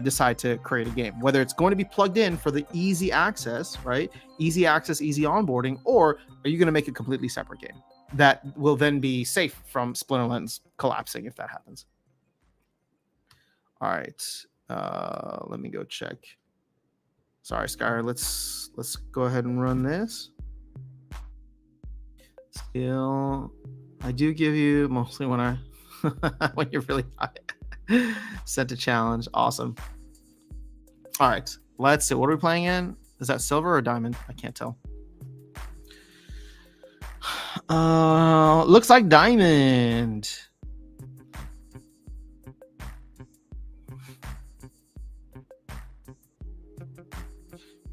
decide to create a game, whether it's going to be plugged in for the easy access, right? Easy access, easy onboarding, or are you going to make a completely separate game that will then be safe from Splinterlands collapsing if that happens? All right. Let me go check. Sorry, Skyr. Let's go ahead and run this. Still, I do give you mostly when I when you're really high. Set to challenge. Awesome. All right, let's see. What are we playing in? Is that silver or diamond? I can't tell. Looks like diamond.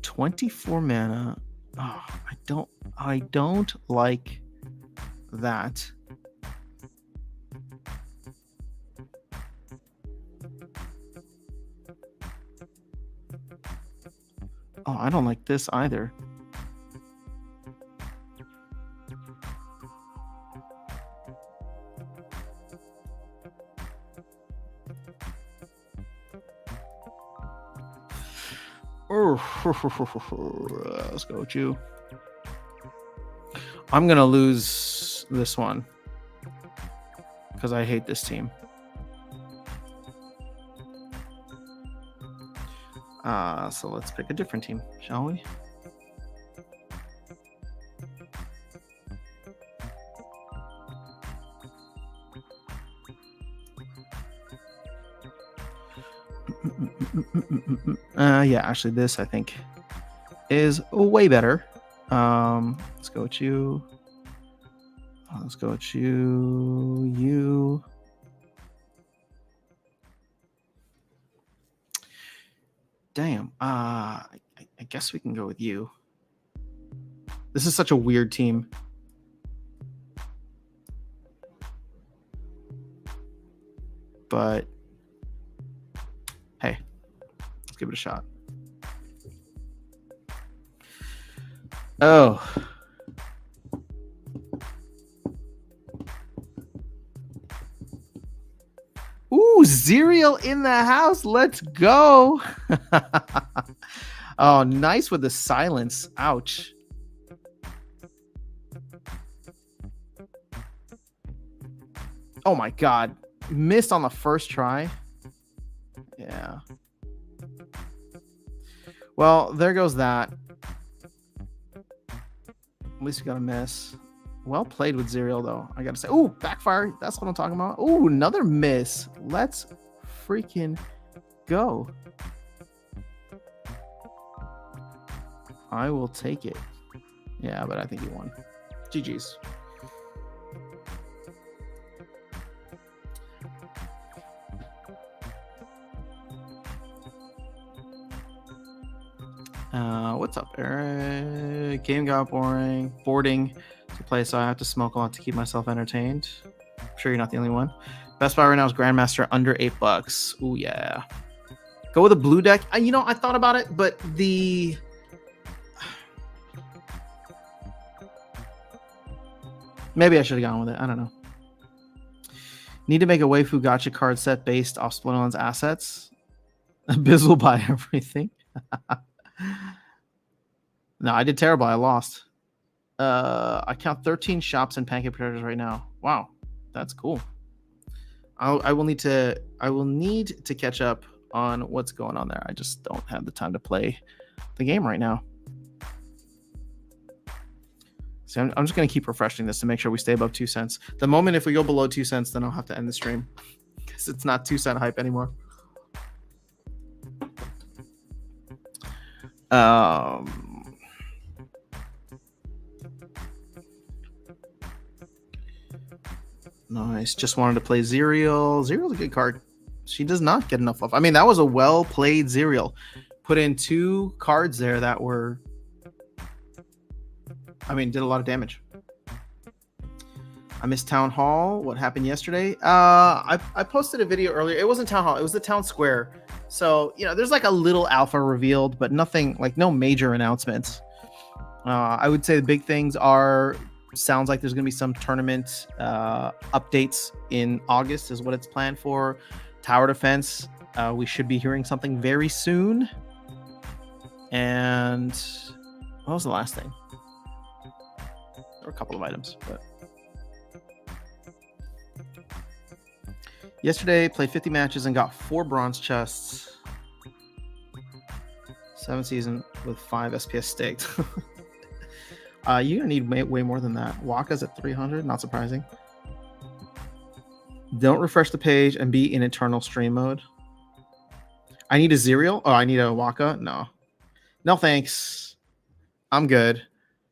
$24 mana. Oh, I don't like that. Oh, I don't like this either. Let's go with you. I'm gonna lose this one because I hate this team. So let's pick a different team, shall we? Yeah, actually this I think is way better. Let's go with you. Let's go with you. Damn. I guess we can go with you. This is such a weird team. but hey, let's give it a shot. Oh. Ooh, Zerial in the house. Let's go. Oh, nice with the silence. Ouch. Oh my God. Missed on the first try. Yeah. Well, there goes that. At least we got a miss. Well played with Zerial, though. I got to say. Ooh, backfire. That's what I'm talking about. Ooh, another miss. Let's freaking go. I will take it. Yeah, but I think he won. GG's. What's up, Eric? Game got boarding to play, so I have to smoke a lot to keep myself entertained. I'm sure you're not the only one. Best buy right now is Grandmaster under $8. Ooh, yeah. Go with a blue deck. I thought about it, but maybe I should have gone with it. I don't know. Need to make a waifu gacha card set based off Splinterland's assets. Biz will buy everything. No, I did terrible. I lost. I count 13 shops and pancake potatoes right now. Wow, that's cool. I will need to catch up on what's going on there. I just don't have the time to play the game right now. So I'm just going to keep refreshing this to make sure we stay above 2 cents. The moment if we go below 2 cents, then I'll have to end the stream because it's not 2 cent hype anymore. Nice. Just wanted to play Zerial. Zerial's a good card. She does not get enough love. I mean, that was a well-played Zerial. Put in 2 cards there that were... did a lot of damage. I missed Town Hall. What happened yesterday? I posted a video earlier. It wasn't Town Hall. It was the Town Square. So, there's like a little alpha revealed, but nothing, like no major announcements. I would say the big things sounds like there's going to be some tournament updates in August is what it's planned for. Tower Defense, we should be hearing something very soon. And what was the last thing? There were a couple of items, but yesterday played 50 matches and got 4 bronze chests. 7 season with 5 SPS staked. You're gonna need way more than that. Waka's at 300, not surprising. Don't refresh the page and be in eternal stream mode. I need a Zerial. Oh, I need a Waka. No thanks. I'm good.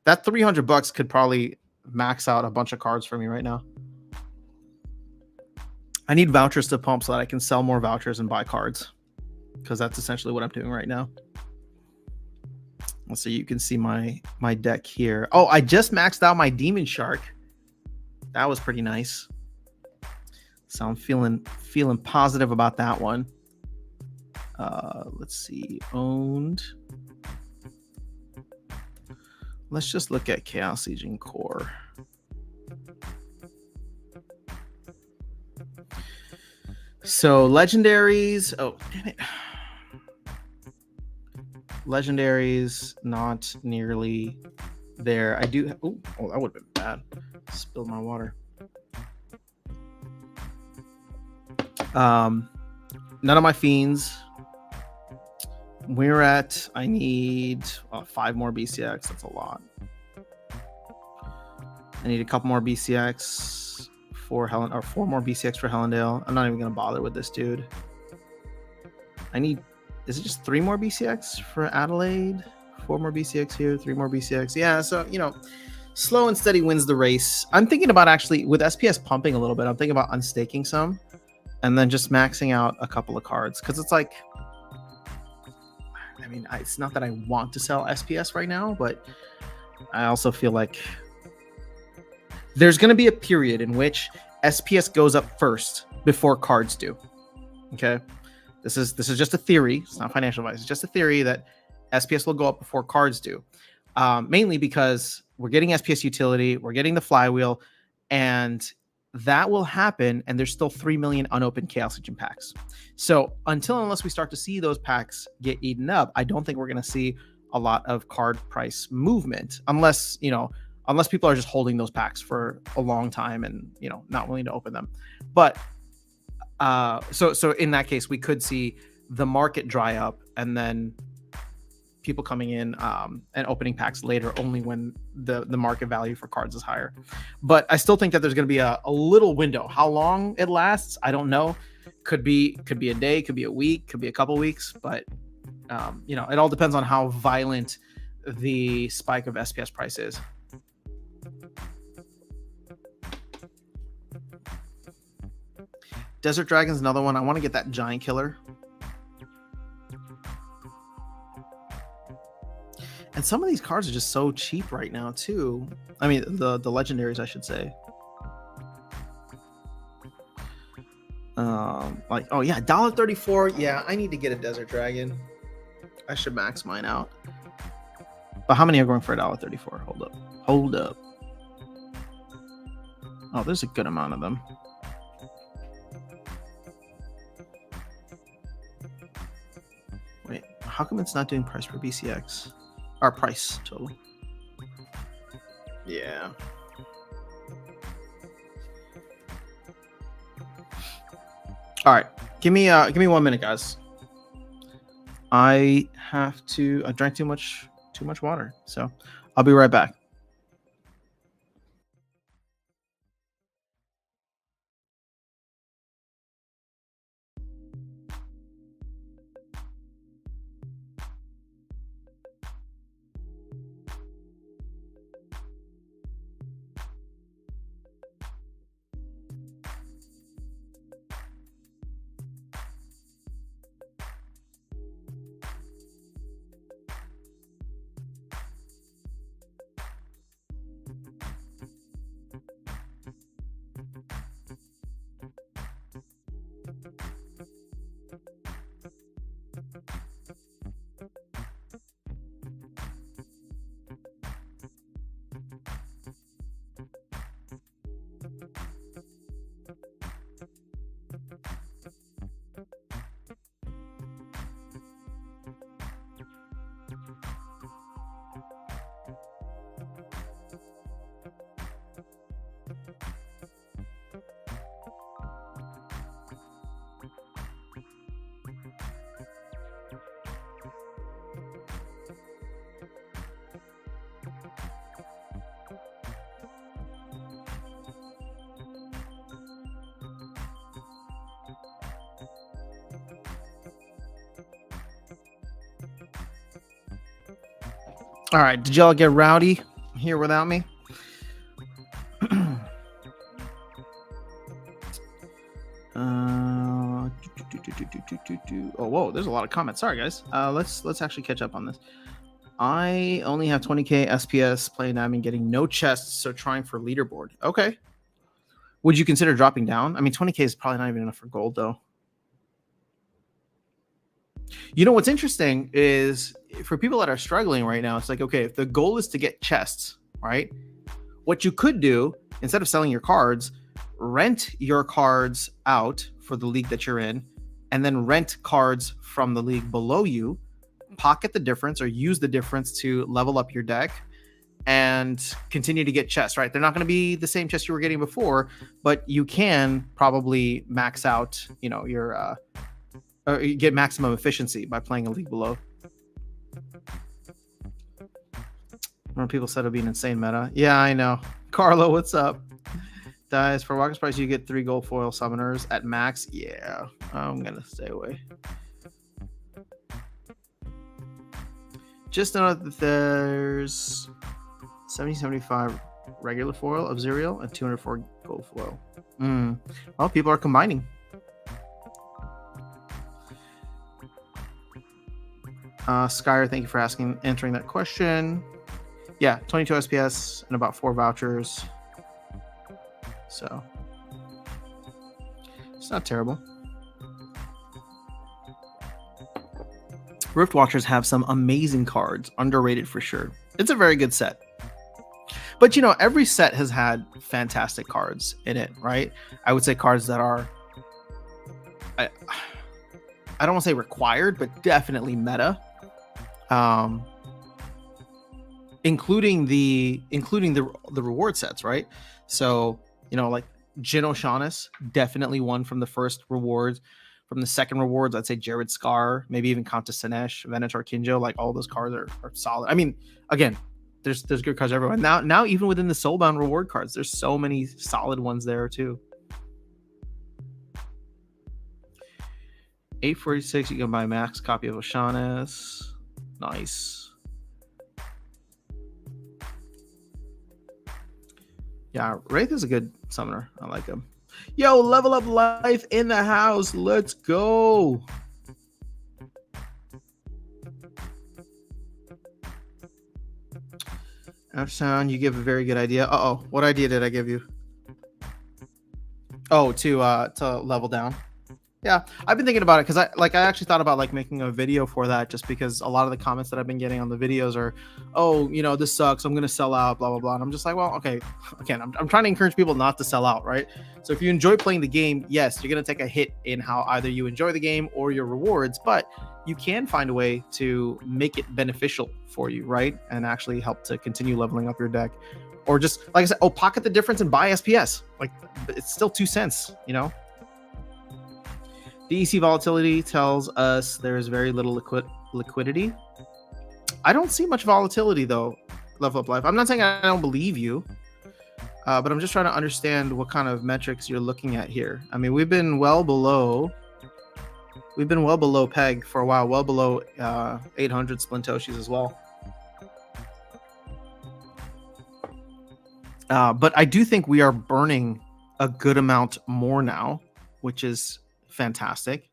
That $300 could probably max out a bunch of cards for me right now. I need vouchers to pump so that I can sell more vouchers and buy cards, because that's essentially what I'm doing right now. So you can see my deck here. Oh, I just maxed out my Demon Shark. That was pretty nice. So I'm feeling positive about that one. Let's see, owned. Let's just look at Chaos Legion Core. So legendaries. Oh, damn it. Legendaries, not nearly there. I do. Oh, that would have been bad. Spilled my water. None of my fiends. We're at. I need 5 more BCX. That's a lot. I need a couple more BCX for 4 more BCX for Helendale. I'm not even gonna bother with this dude. I need. Is it just 3 more BCX for Adelaide? 4 more BCX here, 3 more BCX. Yeah, so, slow and steady wins the race. I'm thinking about actually, with SPS pumping a little bit, I'm thinking about unstaking some and then just maxing out a couple of cards. Because it's like, it's not that I want to sell SPS right now, but I also feel like there's going to be a period in which SPS goes up first before cards do. Okay, this is just a theory. It's not financial advice. It's just a theory that SPS will go up before cards do, mainly because we're getting SPS utility, we're getting the flywheel, and that will happen. And there's still 3 million unopened Chaos Legion packs. So unless we start to see those packs get eaten up, I don't think we're going to see a lot of card price movement, unless people are just holding those packs for a long time and not willing to open them. But so in that case, we could see the market dry up, and then people coming in and opening packs later, only when the market value for cards is higher. But I still think that there's going to be a little window. How long it lasts, I don't know. Could be a day, could be a week, could be a couple weeks, but it all depends on how violent the spike of SPS price is. Desert Dragon's another one. I want to get that giant killer. And some of these cards are just so cheap right now too. I mean, the legendaries, I should say. Like, oh yeah, $1.34. Yeah, I need to get a Desert Dragon. I should max mine out. But how many are going for $1.34? Hold up. Oh, there's a good amount of them. Wait, how come it's not doing price per BCX? Or price total? Yeah. All right, give me 1 minute, guys. I drank too much water, so I'll be right back. All right, did y'all get rowdy here without me? Oh, whoa, there's a lot of comments. Sorry, guys. Let's actually catch up on this. I only have 20k SPS playing admin, getting no chests, so trying for leaderboard. Okay. Would you consider dropping down? I mean, 20k is probably not even enough for gold, though. You know what's interesting is for people that are struggling right now, it's like, okay, if the goal is to get chests, right? What you could do, instead of selling your cards, rent your cards out for the league that you're in, and then rent cards from the league below you, pocket the difference or use the difference to level up your deck and continue to get chests, right? They're not going to be the same chests you were getting before, but you can probably max out, your or you get maximum efficiency by playing a league below. When people said it'd be an insane meta. Yeah, I know. Carlo, what's up? Guys, for Walker's price, you get 3 gold foil summoners at max. Yeah, I'm gonna stay away. Just know that there's 70-75 regular foil of Zerial and 204 gold foil. Well, people are combining. Skyer, thank you for answering that question. Yeah, 22 SPS and about 4 vouchers. So It's not terrible. Rift Watchers have some amazing cards, underrated for sure. It's a very good set. But you know, every set has had fantastic cards in it, right? I would say cards that are, I don't want to say required, but definitely meta. Including the reward sets, right? So, you know, like Jin O'Shaughnessy, definitely one from the first rewards. From the second rewards, I'd say Jared Scar, maybe even Countess Sinesh, Venator Kinjo, like all those cards are solid. I mean, again, there's good cards everywhere. Now even within the Soulbound reward cards, there's so many solid ones there too. 846, you can buy max copy of O'Shaughnessy. Nice. Yeah, Wraith is a good summoner. I like him. Yo, Level Up Life in the house. Let's go. Sound, you give a very good idea. Uh-oh, what idea did I give you? Oh, to level down. Yeah, I've been thinking about it because I actually thought about like making a video for that, just because a lot of the comments that I've been getting on the videos are, oh, you know, this sucks, I'm gonna sell out, blah blah blah. And I'm just like, well, okay, again, I'm trying to encourage people not to sell out, right? So if you enjoy playing the game, yes, you're gonna take a hit in how either you enjoy the game or your rewards, but you can find a way to make it beneficial for you, right? And actually help to continue leveling up your deck, or just like I said, pocket the difference and buy SPS. Like, it's still 2 cents, you know. DEC volatility tells us there's very little liquidity. I don't see much volatility though, Level Up Life. I'm not saying I don't believe you, but I'm just trying to understand what kind of metrics you're looking at here. I mean, we've been well below peg for a while, well below 800 Splintoshis as well. But I do think we are burning a good amount more now, which is fantastic.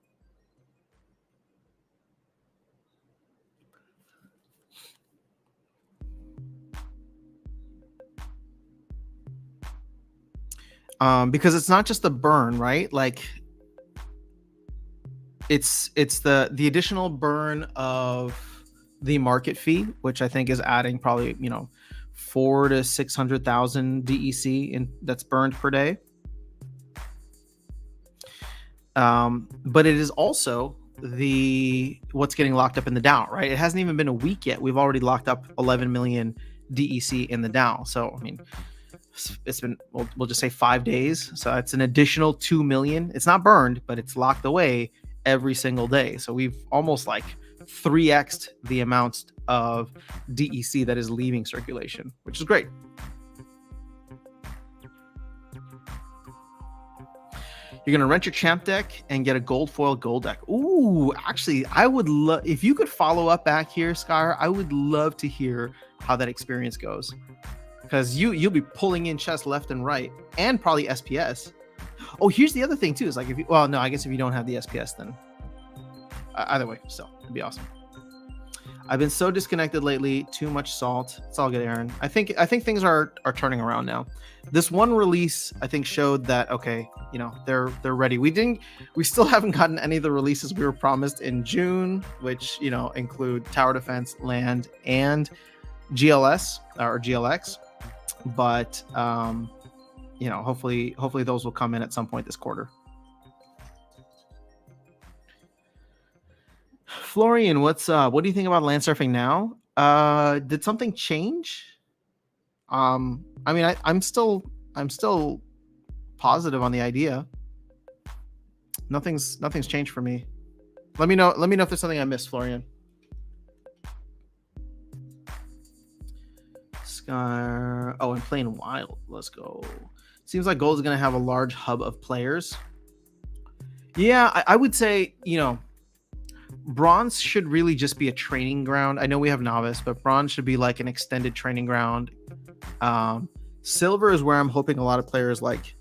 Because it's not just the burn, right? Like, it's the additional burn of the market fee, which I think is adding probably, you know, 400,000 to 600,000 DEC in that's burned per day. But it is also what's getting locked up in the DAO, right? It hasn't even been a week yet. We've already locked up 11 million DEC in the DAO. So, I mean, it's been, we'll just say 5 days. So it's an additional 2 million. It's not burned, but it's locked away every single day. So we've almost like 3x'd the amount of DEC that is leaving circulation, which is great. You're going to rent your champ deck and get a gold foil gold deck. Ooh, actually, I would love, if you could follow up back here, Skyr, I would love to hear how that experience goes. Because you'll be pulling in chests left and right, and probably SPS. Oh, here's the other thing too, is like, if you, well, no, I guess if you don't have the SPS, then either way, still, it'd be awesome. I've been so disconnected lately. Too much salt. It's all good, Aaron. I think things are turning around now. This one release, I think, showed that, okay, you know, they're ready. We still haven't gotten any of the releases we were promised in June, which, you know, include Tower Defense, Land, and GLS or GLX. But you know, hopefully those will come in at some point this quarter. Florian, what's what do you think about land surfing now? Did something change? I mean, I'm still positive on the idea. Nothing's changed for me. Let me know if there's something I missed, Florian. Sky. Oh, and playing wild. Let's go. Seems like Gold is going to have a large hub of players. Yeah, I would say, you know, Bronze should really just be a training ground. I know we have Novice, but Bronze should be like an extended training ground. Silver is where I'm hoping a lot of players like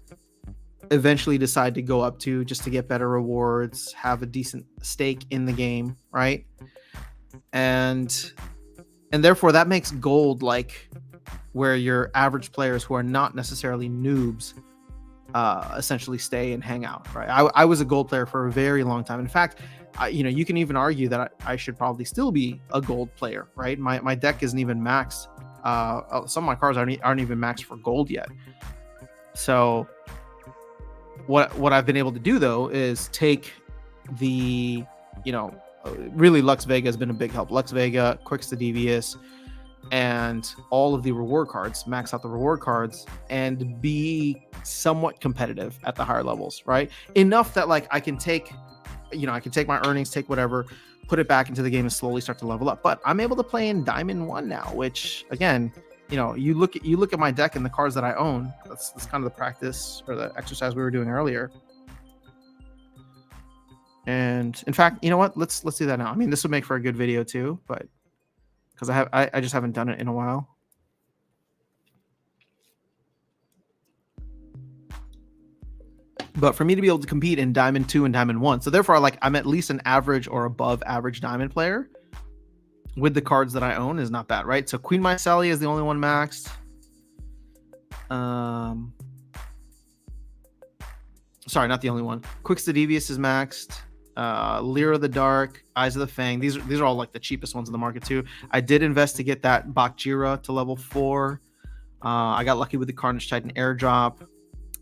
eventually decide to go up to, just to get better rewards, have a decent stake in the game, right? And therefore that makes Gold like where your average players who are not necessarily noobs essentially stay and hang out, right? I was a gold player for a very long time. In fact, you can even argue that I should probably still be a gold player, right? My deck isn't even maxed. Some of my cards aren't even maxed for gold yet. So what I've been able to do though is take the, really Lux Vega has been a big help. Lux Vega, Quicks the Devious, and all of the reward cards, max out the reward cards, and be somewhat competitive at the higher levels, right? Enough that like I can take my earnings, take whatever, put it back into the game and slowly start to level up. But I'm able to play in Diamond 1 now, which again, you look at my deck and the cards that I own. That's kind of the practice or the exercise we were doing earlier. And in fact, you know what? Let's do that now. I mean, this would make for a good video too, but because I just haven't done it in a while. But for me to be able to compete in Diamond 2 and Diamond 1, so therefore I'm at least an average or above average Diamond player with the cards that I own is not bad, right? So Queen Mycelia is the only one maxed. Sorry, not the only one. Quicks the Devious is maxed. Lyra the Dark, Eyes of the Fang. These are all like the cheapest ones in the market too. I did invest to get that Bakjira to level 4. I got lucky with the Carnage Titan airdrop.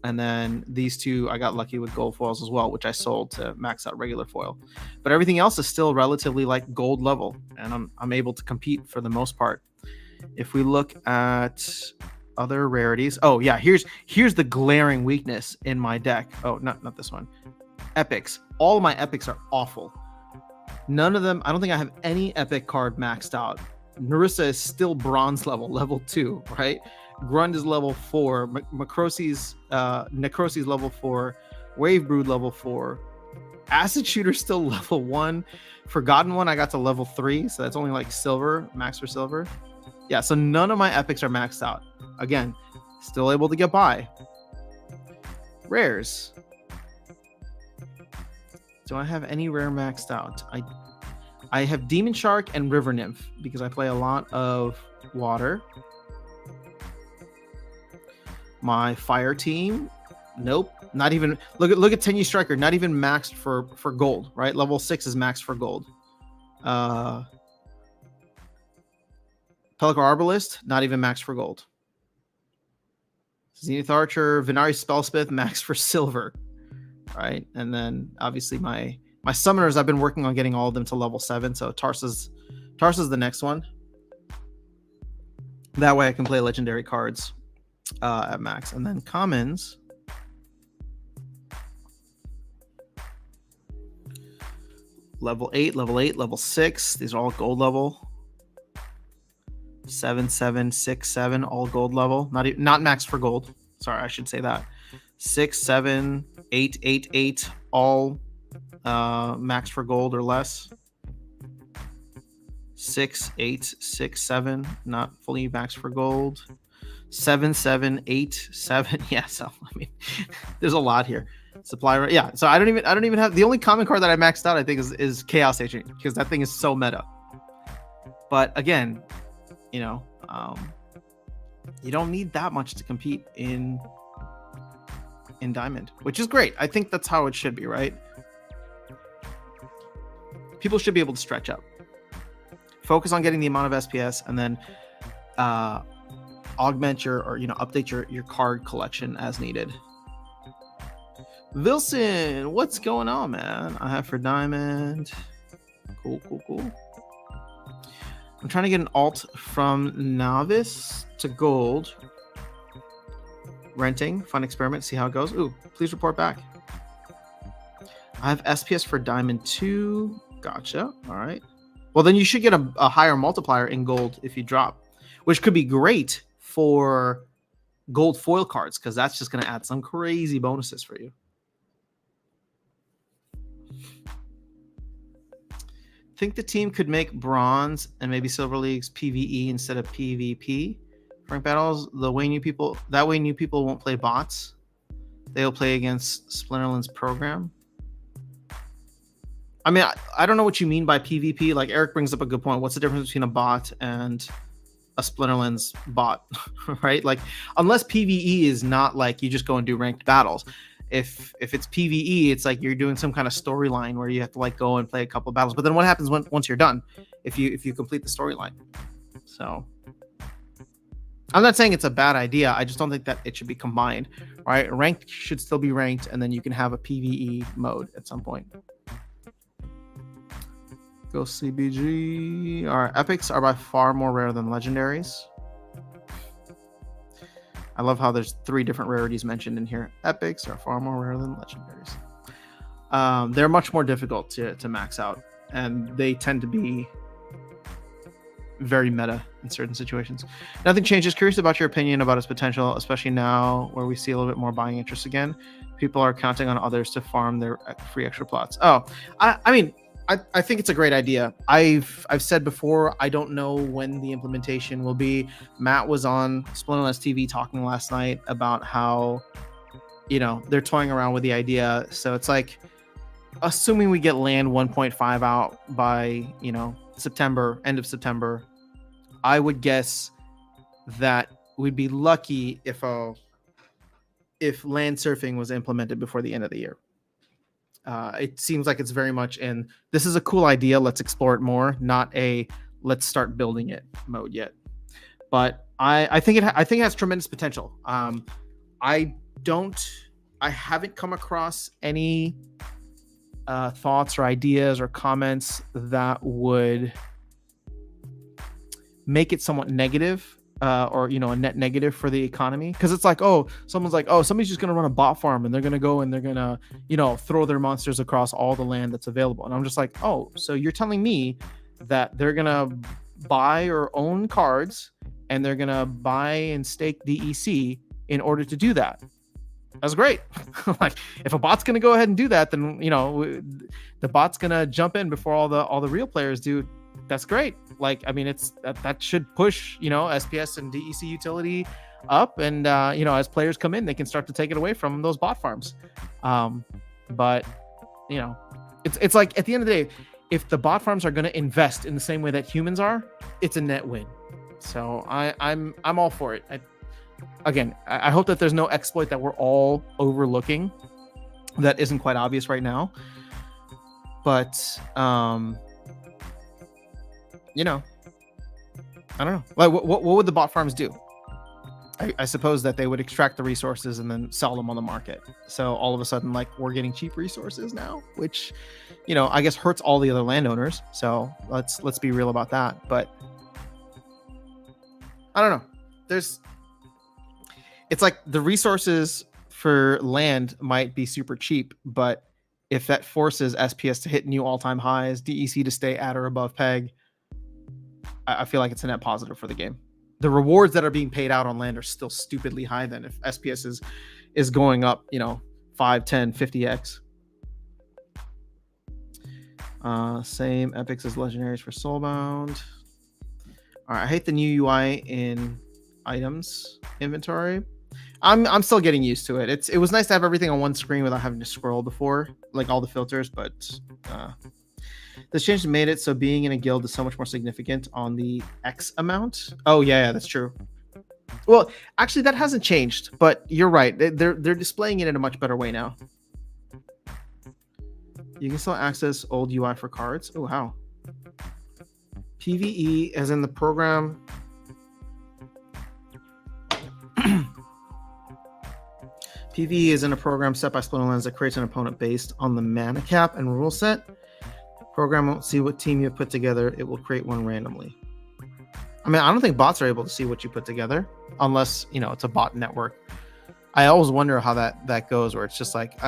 And then these two, I got lucky with gold foils as well, which I sold to max out regular foil. But everything else is still relatively like gold level, and I'm able to compete for the most part. If we look at other rarities, oh yeah, here's the glaring weakness in my deck. Oh, not this one. Epics. All of my epics are awful. None of them. I don't think I have any epic card maxed out. Narissa is still bronze level 2, right? Grund is level 4. Necrosi's level 4. Wave Brood level 4. Acid Shooter's still level 1. Forgotten One I got to level 3, so that's only like silver, max for silver. Yeah, so none of my epics are maxed out. Again, still able to get by. Rares. Do I have any rare maxed out? I have Demon Shark and River Nymph because I play a lot of water. My fire team, nope, not even. Look at Tenyu Striker, not even maxed for gold, right? Level 6 is maxed for gold. Pelakar Arbalist, not even maxed for gold. Zenith Archer, Venari Spellsmith, maxed for silver, right? And then obviously my summoners, I've been working on getting all of them to level 7. So Tarsa's the next one. That way I can play legendary cards at max. And then commons, level 8, level 6. These are all gold level. 7, 7, 6, 7, all gold level. Not max for gold. Sorry, I should say that. 6, 7, 8, 8, 8, all max for gold or less. 6, 8, 6, 7, not fully max for gold. 7, 7, 8, 7. Yeah, so I mean, there's a lot here. Supply, yeah. So I don't even have the only common card that I maxed out. I think is Chaos Agent because that thing is so meta. But again, you don't need that much to compete in Diamond, which is great. I think that's how it should be, right? People should be able to stretch up, focus on getting the amount of SPS, and then augment update your card collection as needed. Wilson, what's going on, man? I have for Diamond. Cool. I'm trying to get an alt from Novice to Gold. Renting, fun experiment, see how it goes. Ooh, please report back. I have SPS for Diamond 2. Gotcha. All right. Well, then you should get a higher multiplier in gold if you drop, which could be great for gold foil cards because that's just going to add some crazy bonuses for you. Think the team could make bronze and maybe silver leagues PvE instead of PvP. Frank battles that way new people won't play bots. They'll play against Splinterland's program. I mean, I don't know what you mean by PvP. Like Eric brings up a good point. What's the difference between a bot and a Splinterlands bot, right? Like, unless PvE is not like you just go and do ranked battles. If it's PvE, it's like you're doing some kind of storyline where you have to like go and play a couple of battles. But then what happens once you're done? If you complete the storyline? So I'm not saying it's a bad idea. I just don't think that it should be combined, right? Ranked should still be ranked, and then you can have a PvE mode at some point. Go CBG. Our epics are by far more rare than legendaries. I love how there's 3 different rarities mentioned in here. Epics are far more rare than legendaries. They're much more difficult to max out, and they tend to be very meta in certain situations. Nothing changes. Curious about your opinion about its potential, especially now where we see a little bit more buying interest again. People are counting on others to farm their free extra plots. Oh, I mean, I think it's a great idea. I've said before, I don't know when the implementation will be. Matt was on Splinterlands TV talking last night about how, they're toying around with the idea. So it's like, assuming we get land 1.5 out by, September, end of September, I would guess that we'd be lucky if land surfing was implemented before the end of the year. It seems like it's very much in, this is a cool idea, let's explore it more, not a let's start building it mode yet. But I think it has tremendous potential. I haven't come across any thoughts or ideas or comments that would make it somewhat negative, or a net negative for the economy. Because it's like, somebody's just gonna run a bot farm and they're gonna go and they're gonna throw their monsters across all the land that's available. And I'm just like, so you're telling me that they're gonna buy or own cards and they're gonna buy and stake DEC in order to do that? That's great. Like, if a bot's gonna go ahead and do that, then the bot's gonna jump in before all the real players do. That's great. Like, I mean, it's that should push SPS and DEC utility up, and as players come in, they can start to take it away from those bot farms. But it's like, at the end of the day, if the bot farms are going to invest in the same way that humans are, it's a net win. So I'm all for it. I hope that there's no exploit that we're all overlooking that isn't quite obvious right now. But I don't know. Like, what would the bot farms do? I suppose that they would extract the resources and then sell them on the market. So all of a sudden, like, we're getting cheap resources now, which, I guess hurts all the other landowners. So let's be real about that. But I don't know. It's like the resources for land might be super cheap, but if that forces SPS to hit new all-time highs, DEC to stay at or above peg, I feel like it's a net positive for the game. The rewards that are being paid out on land are still stupidly high then if SPS is going up, 5, 10, 50x. Same epics as legendaries for Soulbound. All right, I hate the new UI in items inventory. I'm still getting used to it. It was nice to have everything on one screen without having to scroll before, like all the filters, but this change made it so being in a guild is so much more significant on the X amount. Oh yeah, that's true. Well, actually that hasn't changed, but you're right. They're displaying it in a much better way now. You can still access old UI for cards. Oh, how? PvE as in the program. PvE is in a program set by Splinterlands that creates an opponent based on the mana cap and rule set. Program won't see what team you have put together. It will create one randomly. I mean, I don't think bots are able to see what you put together unless, it's a bot network. I always wonder how that goes, where it's just like,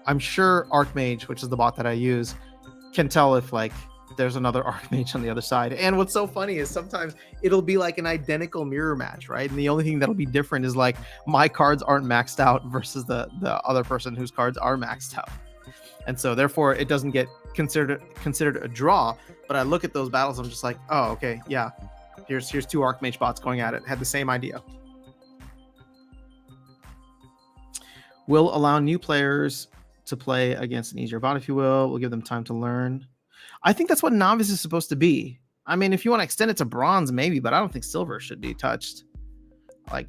I'm sure Archmage, which is the bot that I use, can tell if like there's another Archmage on the other side. And what's so funny is sometimes it'll be like an identical mirror match, right? And the only thing that'll be different is like my cards aren't maxed out versus the other person whose cards are maxed out. And so therefore it doesn't get considered a draw. But I look at those battles, I'm just like, oh, okay, yeah. Here's 2 Archmage bots going at it. Had the same idea. Will allow new players to play against an easier bot, if you will. We'll give them time to learn. I think that's what novice is supposed to be. I mean, if you want to extend it to bronze, maybe, but I don't think silver should be touched. Like,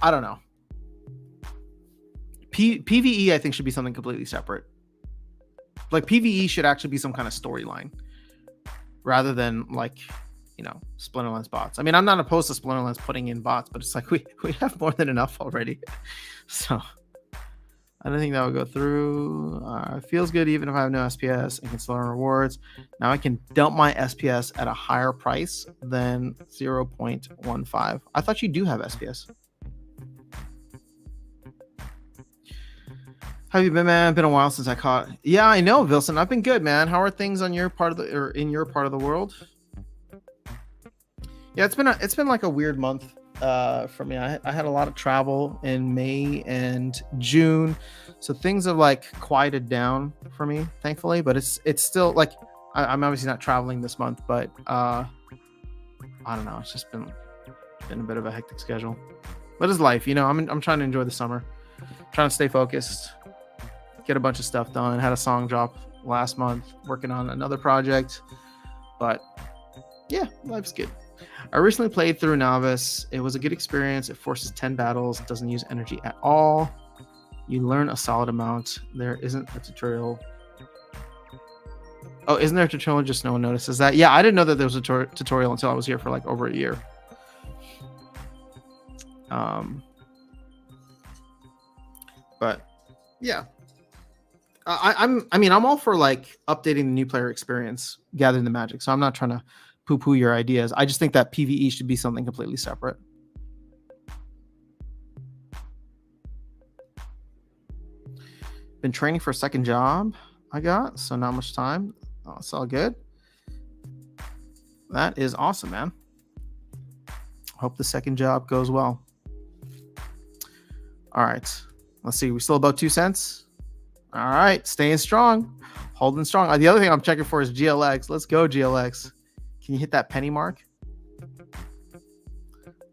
I don't know. PvE, I think, should be something completely separate. Like, PvE should actually be some kind of storyline rather than, like, you know, Splinterlands bots. I mean, I'm not opposed to Splinterlands putting in bots, but it's like we have more than enough already. So I don't think that will go through. It feels good even if I have no SPS and can still earn rewards. Now I can dump my SPS at a higher price than 0.15. I thought you do have SPS. How have you been, man? Been a while since I caught. Yeah, I know, Vilson. I've been good, man. How are things on your part of the or in your part of the world? Yeah, it's been like a weird month for me. I had a lot of travel in May and June, so things have like quieted down for me, thankfully. But it's still like I'm obviously not traveling this month, but I don't know. It's just been a bit of a hectic schedule. But it's life, you know. I'm trying to enjoy the summer, trying to stay focused, get a bunch of stuff done. Had a song drop last month, working on another project, but yeah, life's good. I recently played through Novice. It was a good experience. It forces 10 battles. It doesn't use energy at all. You learn a solid amount. There isn't a tutorial. Oh, isn't there a tutorial? Just no one notices that. Yeah, I didn't know that there was a tutorial until I was here for like over a year. But yeah, I'm all for like updating the new player experience, gathering the magic. So I'm not trying to poo-poo your ideas. I just think that PvE should be something completely separate. Been training for a second job I got, so not much time. Oh, it's all good. That is awesome, man. Hope the second job goes well. All right. Let's see. We still about 2 cents. All right. Staying strong. Holding strong. The other thing I'm checking for is GLX. Let's go, GLX. Can you hit that penny mark?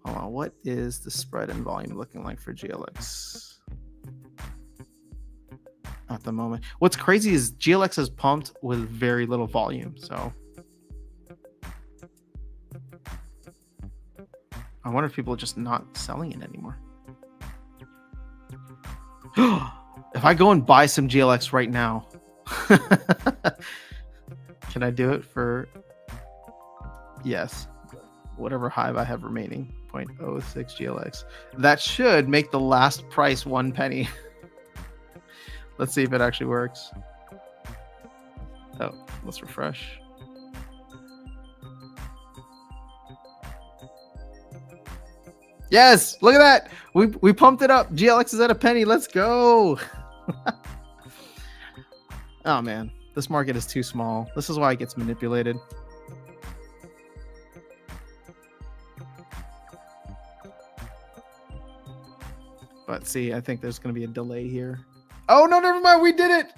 Hold on. What is the spread and volume looking like for GLX at the moment? What's crazy is GLX is pumped with very little volume. So I wonder if people are just not selling it anymore. If I go and buy some GLX right now, can I do it for... Yes, whatever hive I have remaining, 0.06 GLX. That should make the last price 1 penny. Let's see if it actually works. Oh, let's refresh. Yes, look at that. We pumped it up. GLX is at a penny. Let's go. Oh man, this market is too small. This is why it gets manipulated. But see, I think there's going to be a delay here. Oh, no, never mind. We did it.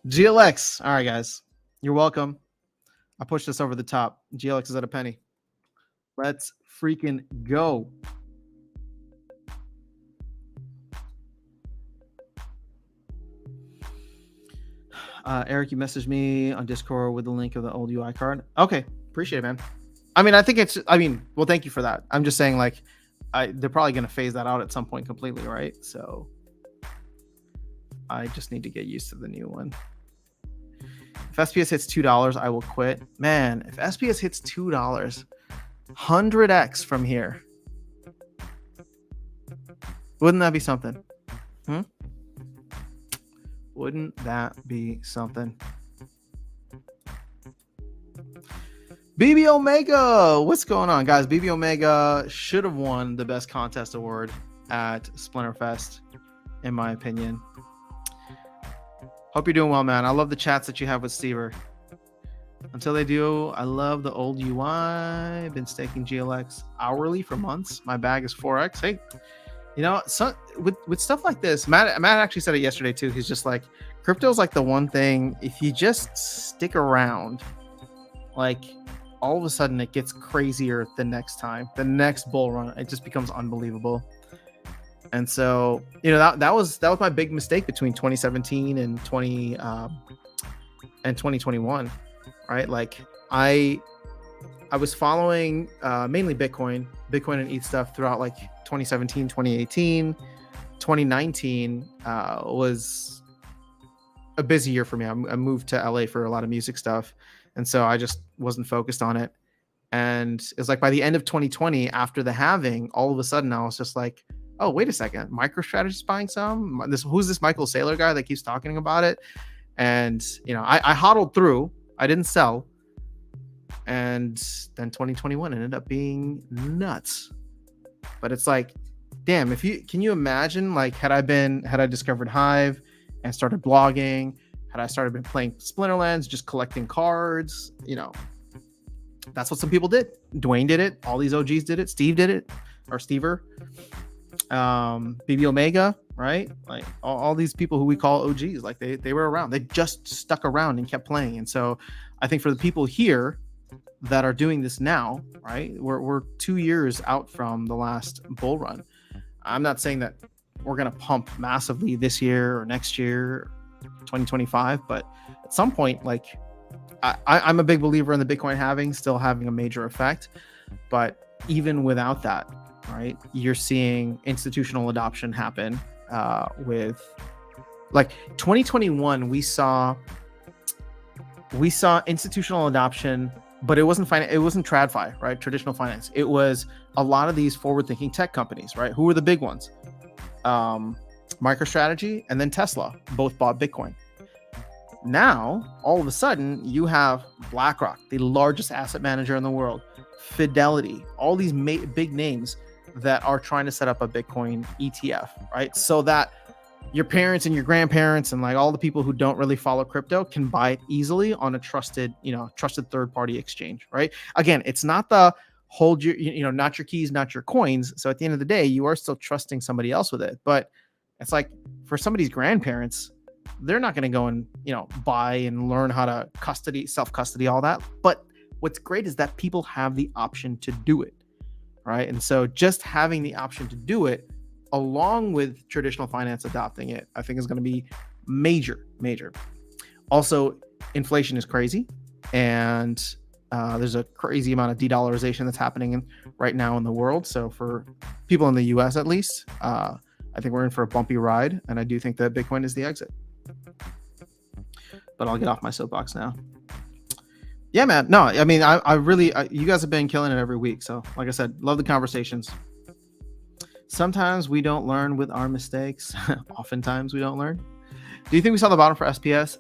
GLX. All right, guys. You're welcome. I pushed this over the top. GLX is at a penny. Let's freaking go. Eric, you messaged me on Discord with the link of the old UI card. Okay. Appreciate it, man. I mean, well, thank you for that. I'm just saying, like, they're probably going to phase that out at some point completely, right? So I just need to get used to the new one. If SPS hits $2, I will quit. Man, if SPS hits $2, 100x from here. Wouldn't that be something? Wouldn't that be something? BB Omega, what's going on, guys? BB Omega should have won the best contest award at Splinterfest, in my opinion. Hope you're doing well, man. I love the chats that you have with Stever. Until they do, I love the old UI. I've been staking GLX hourly for months. My bag is 4x. Hey, you know, so with stuff like this, Matt actually said it yesterday too. He's just like, crypto's like the one thing, if you just stick around, like, all of a sudden it gets crazier the next time. The next bull run, it just becomes unbelievable. And so, you know, that was my big mistake between 2017 and and 2021, right? Like I was following mainly Bitcoin and ETH stuff throughout like 2017, 2018, 2019 was a busy year for me. I moved to LA for a lot of music stuff, and so I just wasn't focused on it. And it's like by the end of 2020, after the halving, all of a sudden I was just like, oh, wait a second, MicroStrategy's buying some. Who's this Michael Saylor guy that keeps talking about it? And I hodled through. I didn't sell, and then 2021 ended up being nuts. But it's like, damn, can you imagine, like, had I discovered Hive and started blogging, had I started playing Splinterlands, just collecting cards, that's what some people did. Dwayne did it. All these OGs did it. Steve did it, or Stever. BB Omega, right? Like all these people who we call OGs, like they were around. They just stuck around and kept playing. And so I think for the people here that are doing this now, right? We're 2 years out from the last bull run. I'm not saying that we're going to pump massively this year or next year, 2025, but at some point, like I'm a big believer in the Bitcoin still having a major effect. But even without that, right, you're seeing institutional adoption happen with like 2021. We saw institutional adoption, but it wasn't TradFi, right? Traditional finance. It was a lot of these forward-thinking tech companies, right? Who were the big ones? MicroStrategy and then Tesla both bought Bitcoin. Now, all of a sudden, you have BlackRock, the largest asset manager in the world, Fidelity, all these big names that are trying to set up a Bitcoin ETF, right? So that your parents and your grandparents and like all the people who don't really follow crypto can buy it easily on a trusted third-party exchange, right? Again, it's not the hold your, not your keys, not your coins. So at the end of the day, you are still trusting somebody else with it. But it's like for somebody's grandparents, they're not going to go and, buy and learn how to self-custody, all that. But what's great is that people have the option to do it, right? And so just having the option to do it, along with traditional finance adopting it, I think is going to be major. Also, inflation is crazy. And there's a crazy amount of de-dollarization that's happening right now in the world. So for people in the US, at least, I think we're in for a bumpy ride. And I do think that Bitcoin is the exit. But I'll get off my soapbox now. Yeah, man. No, I mean, I really, you guys have been killing it every week. So like I said, love the conversations. Sometimes we don't learn with our mistakes. Oftentimes we don't learn. Do you think we saw the bottom for SPS?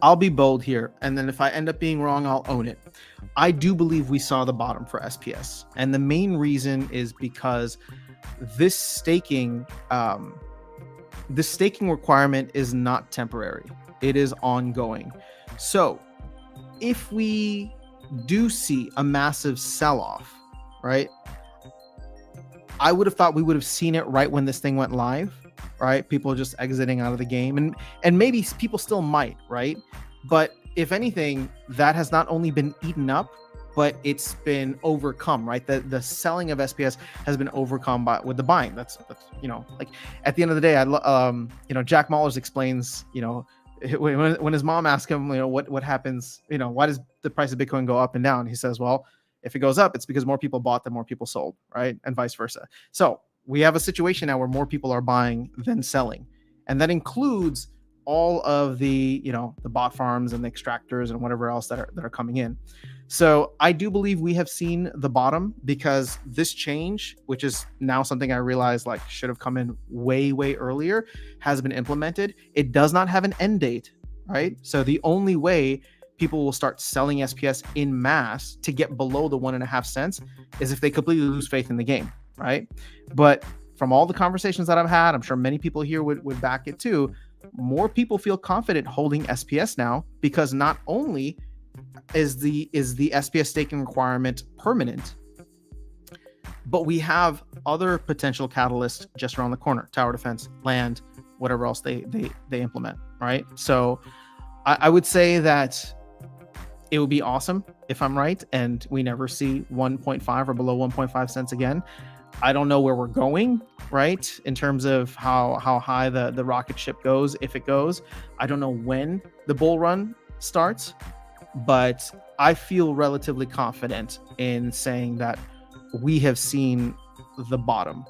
I'll be bold here. And then if I end up being wrong, I'll own it. I do believe we saw the bottom for SPS. And the main reason is because this staking requirement is not temporary. It is ongoing. So if we do see a massive sell-off, right? I would have thought we would have seen it right when this thing went live, right? People just exiting out of the game, and maybe people still might, right? But if anything, that has not only been eaten up, but it's been overcome, right? The selling of SPS has been overcome with the buying. That's like at the end of the day, Jack Mallers explains, when his mom asked him, what happens, why does the price of Bitcoin go up and down? He says, well, if it goes up, it's because more people bought than more people sold, right? And vice versa. So we have a situation now where more people are buying than selling. And that includes all of the, the bot farms and the extractors and whatever else that are coming in. So I do believe we have seen the bottom, because this change, which is now something I realize like should have come in way, way earlier, has been implemented. It does not have an end date, right? So the only way people will start selling SPS in mass to get below the 1.5 cents is if they completely lose faith in the game, right? But from all the conversations that I've had, I'm sure many people here would back it too. More people feel confident holding SPS now, because not only is the SPS staking requirement permanent, but we have other potential catalysts just around the corner: tower defense, land, whatever else they implement, right? So I would say that it would be awesome if I'm right and we never see 1.5 or below 1.5 cents again. I don't know where we're going, right? In terms of how high the rocket ship goes, if it goes. I don't know when the bull run starts, but I feel relatively confident in saying that we have seen the bottom.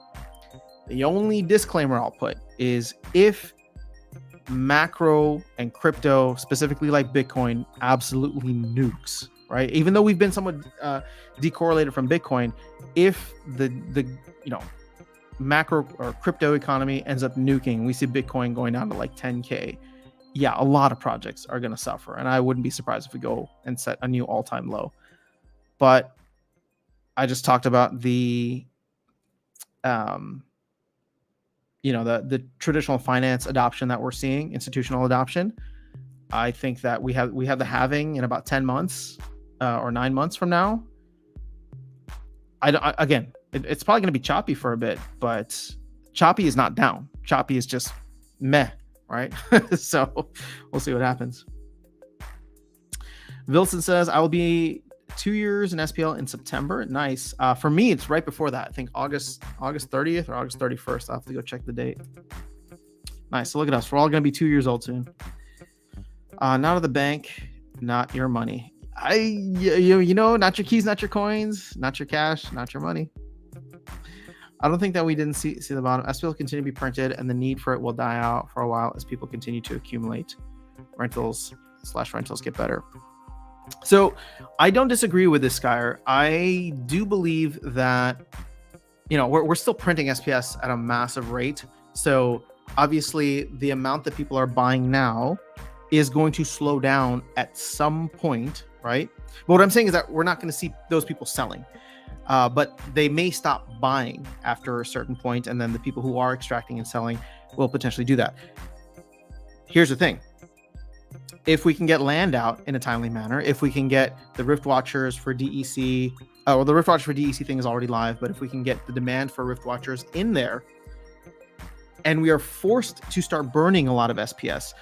The only disclaimer I'll put is if macro and crypto, specifically like Bitcoin, absolutely nukes, right? Even though we've been somewhat decorrelated from Bitcoin, if the macro or crypto economy ends up nuking, we see Bitcoin going down to like 10K. Yeah, a lot of projects are going to suffer, and I wouldn't be surprised if we go and set a new all-time low. But I just talked about the the traditional finance adoption that we're seeing, institutional adoption. I think that we have the halving in about 10 months or 9 months from now. It's probably going to be choppy for a bit, but choppy is not down. Choppy is just meh, right? So we'll see what happens. Wilson says, I will be 2 years in SPL in September. Nice. For me, it's right before that. I think August 30th or August 31st. I'll have to go check the date. Nice. So look at us. We're all going to be 2 years old soon. Not at the bank, not your money. Not your keys, not your coins, not your cash, not your money. I don't think that we didn't see the bottom. SPL will continue to be printed, and the need for it will die out for a while as people continue to accumulate. Rentals get better. So I don't disagree with this, Skyer. I do believe that, we're still printing SPS at a massive rate. So obviously the amount that people are buying now is going to slow down at some point, right? But what I'm saying is that we're not going to see those people selling. But they may stop buying after a certain point, and then the people who are extracting and selling will potentially do that. Here's the thing. If we can get land out in a timely manner, if we can get the Rift Watchers for DEC, the Rift Watcher for DEC thing is already live, but if we can get the demand for Rift Watchers in there, and we are forced to start burning a lot of SPS,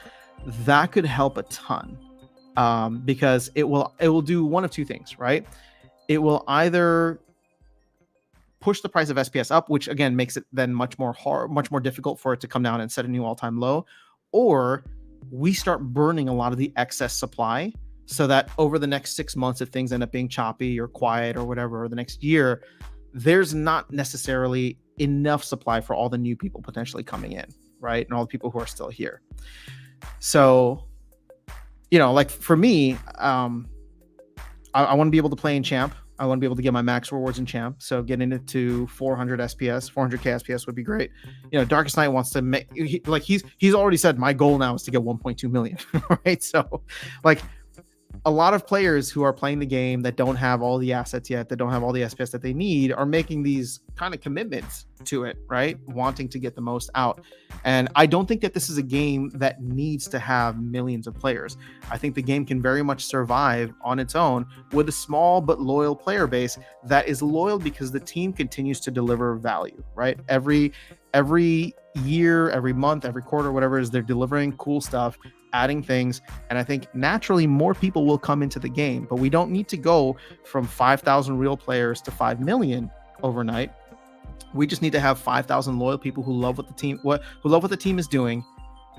that could help a ton, because it will do one of two things, right? It will either push the price of SPS up, which again makes it then much more difficult for it to come down and set a new all-time low, or we start burning a lot of the excess supply so that over the next 6 months, if things end up being choppy or quiet or whatever, or the next year, there's not necessarily enough supply for all the new people potentially coming in, right? And all the people who are still here. So, like for me, I want to be able to play in Champ. I want to be able to get my max rewards in Champ. So getting it to 400 SPS, 400k SPS would be great. Darkest Night wants to make, he's already said my goal now is to get 1.2 million, right? So like a lot of players who are playing the game that don't have all the assets yet, that don't have all the SPS that they need, are making these kind of commitments to it, right? Wanting to get the most out. And I don't think that this is a game that needs to have millions of players. I think the game can very much survive on its own with a small but loyal player base that is loyal because the team continues to deliver value, right? Every year, every month, every quarter, whatever it is, they're delivering cool stuff, adding things, and I think naturally more people will come into the game. But we don't need to go from 5,000 real players to 5 million overnight. We just need to have 5,000 loyal people who love what the team is doing,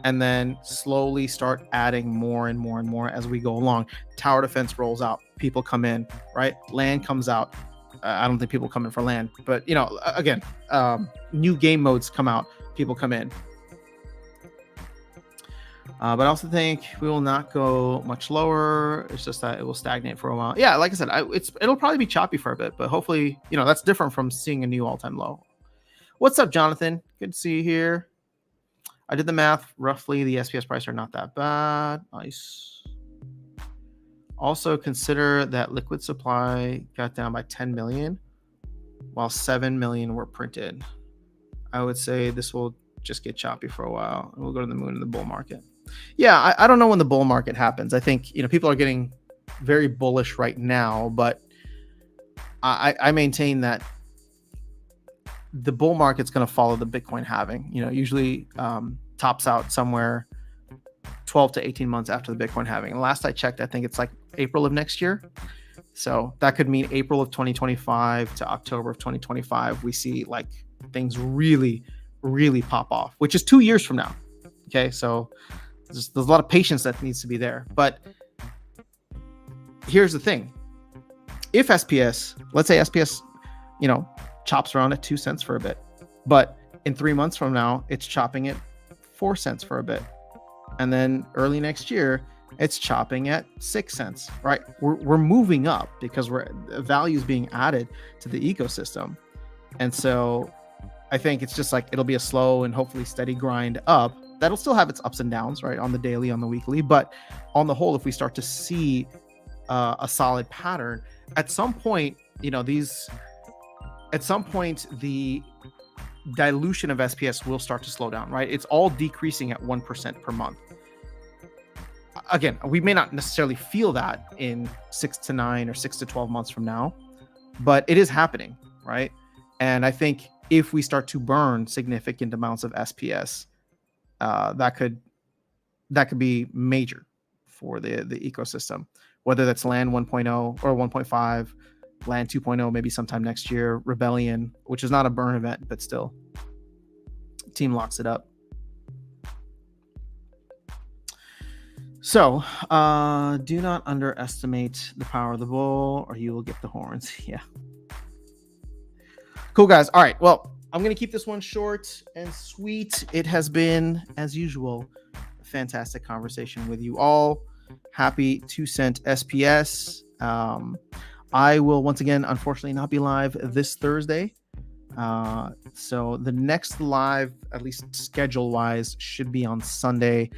and then slowly start adding more and more and more as we go along. Tower defense rolls out, people come in, right? Land comes out. I don't think people come in for land, but again, new game modes come out, people come in. But I also think we will not go much lower. It's just that it will stagnate for a while. Yeah, like I said, it'll probably be choppy for a bit, but hopefully, that's different from seeing a new all-time low. What's up, Jonathan? Good to see you here. I did the math. Roughly, the SPS price are not that bad. Nice. Also, consider that liquid supply got down by 10 million, while 7 million were printed. I would say this will just get choppy for a while, and we'll go to the moon in the bull market. Yeah, I don't know when the bull market happens. I think people are getting very bullish right now, but I maintain that the bull market's going to follow the Bitcoin halving. Usually tops out somewhere 12 to 18 months after the Bitcoin halving. And last I checked, I think it's like April of next year. So that could mean April of 2025 to October of 2025, we see like things really, really pop off, which is 2 years from now. Okay, so there's a lot of patience that needs to be there. But here's the thing. If SPS, let's say SPS, chops around at 2 cents for a bit, but in 3 months from now, it's chopping at 4 cents for a bit. And then early next year, it's chopping at 6 cents, right? We're moving up because value is being added to the ecosystem. And so I think it's just like, it'll be a slow and hopefully steady grind up. That'll still have its ups and downs, right? On the daily, on the weekly, but on the whole, if we start to see a solid pattern, at some point, at some point, the dilution of SPS will start to slow down, right? It's all decreasing at 1% per month. Again, we may not necessarily feel that in 6 to 9 or 6 to 12 months from now, but it is happening, right? And I think if we start to burn significant amounts of SPS, that could be major for the ecosystem, whether that's LAN 1.0 or 1.5, LAN 2.0, maybe sometime next year, Rebellion, which is not a burn event, but still, team locks it up. So, do not underestimate the power of the bull, or you will get the horns. Yeah. Cool, guys. All right. Well, I'm going to keep this one short and sweet. It has been, as usual, a fantastic conversation with you all. Happy 2 cent SPS. I will, once again, unfortunately not be live this Thursday. So the next live, at least schedule-wise, should be on Sunday.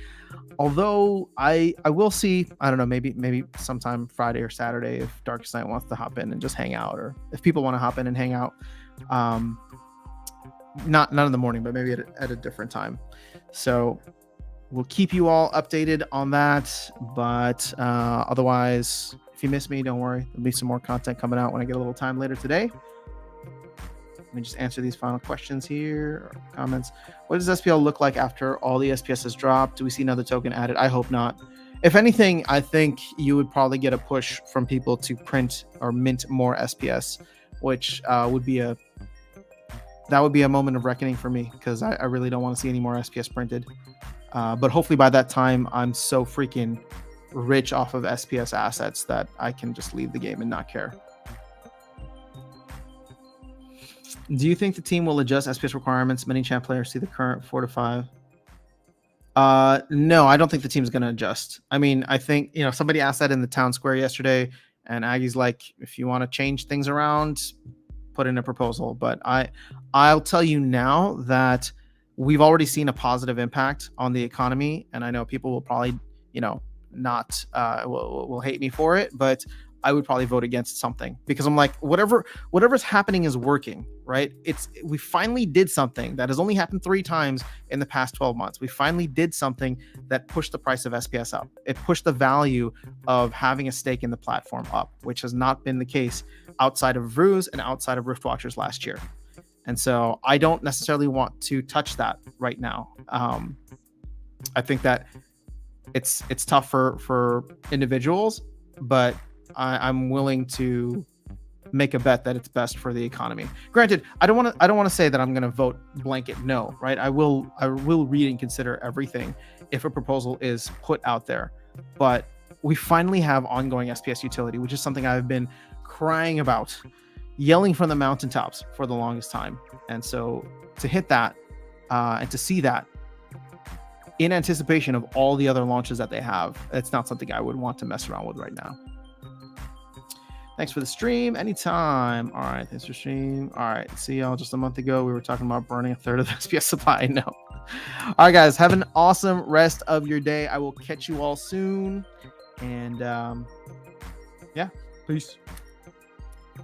Although I will see, I don't know, maybe sometime Friday or Saturday if Darkest Night wants to hop in and just hang out, or if people want to hop in and hang out. Not in the morning, but maybe at a different time. So we'll keep you all updated on that. But otherwise, if you miss me, don't worry. There'll be some more content coming out when I get a little time later today. Let me just answer these final questions here, or comments. What does SPL look like after all the SPS has dropped? Do we see another token added? I hope not. If anything, I think you would probably get a push from people to print or mint more SPS, which would be a moment of reckoning for me, because I really don't want to see any more SPS printed. But hopefully by that time, I'm so freaking rich off of SPS assets that I can just leave the game and not care. Do you think the team will adjust SPS requirements? Many champ players see the current 4 to 5. No, I don't think the team's going to adjust. I mean, I think, somebody asked that in the town square yesterday, and Aggie's like, if you want to change things around, put in a proposal. But I'll tell you now that we've already seen a positive impact on the economy, and I know people will probably, not will hate me for it, but I would probably vote against something, because I'm like, whatever's happening is working, right? We finally did something that has only happened 3 times in the past 12 months. We finally did something that pushed the price of SPS up. It pushed the value of having a stake in the platform up, which has not been the case outside of Ruse and outside of Rift Watchers last year. And so I don't necessarily want to touch that right now. I think that it's tough for individuals, but I'm willing to make a bet that it's best for the economy. Granted, I don't want to say that I'm going to vote blanket no, right? I will read and consider everything if a proposal is put out there. But we finally have ongoing SPS utility, which is something I've been crying about, yelling from the mountaintops for the longest time. And so to hit that and to see that in anticipation of all the other launches that they have, it's not something I would want to mess around with right now. Thanks for the stream. Anytime. All right. Thanks for stream. All right. See y'all. Just a month ago, we were talking about burning a third of the SPS supply. No. All right, guys. Have an awesome rest of your day. I will catch you all soon. And yeah, peace.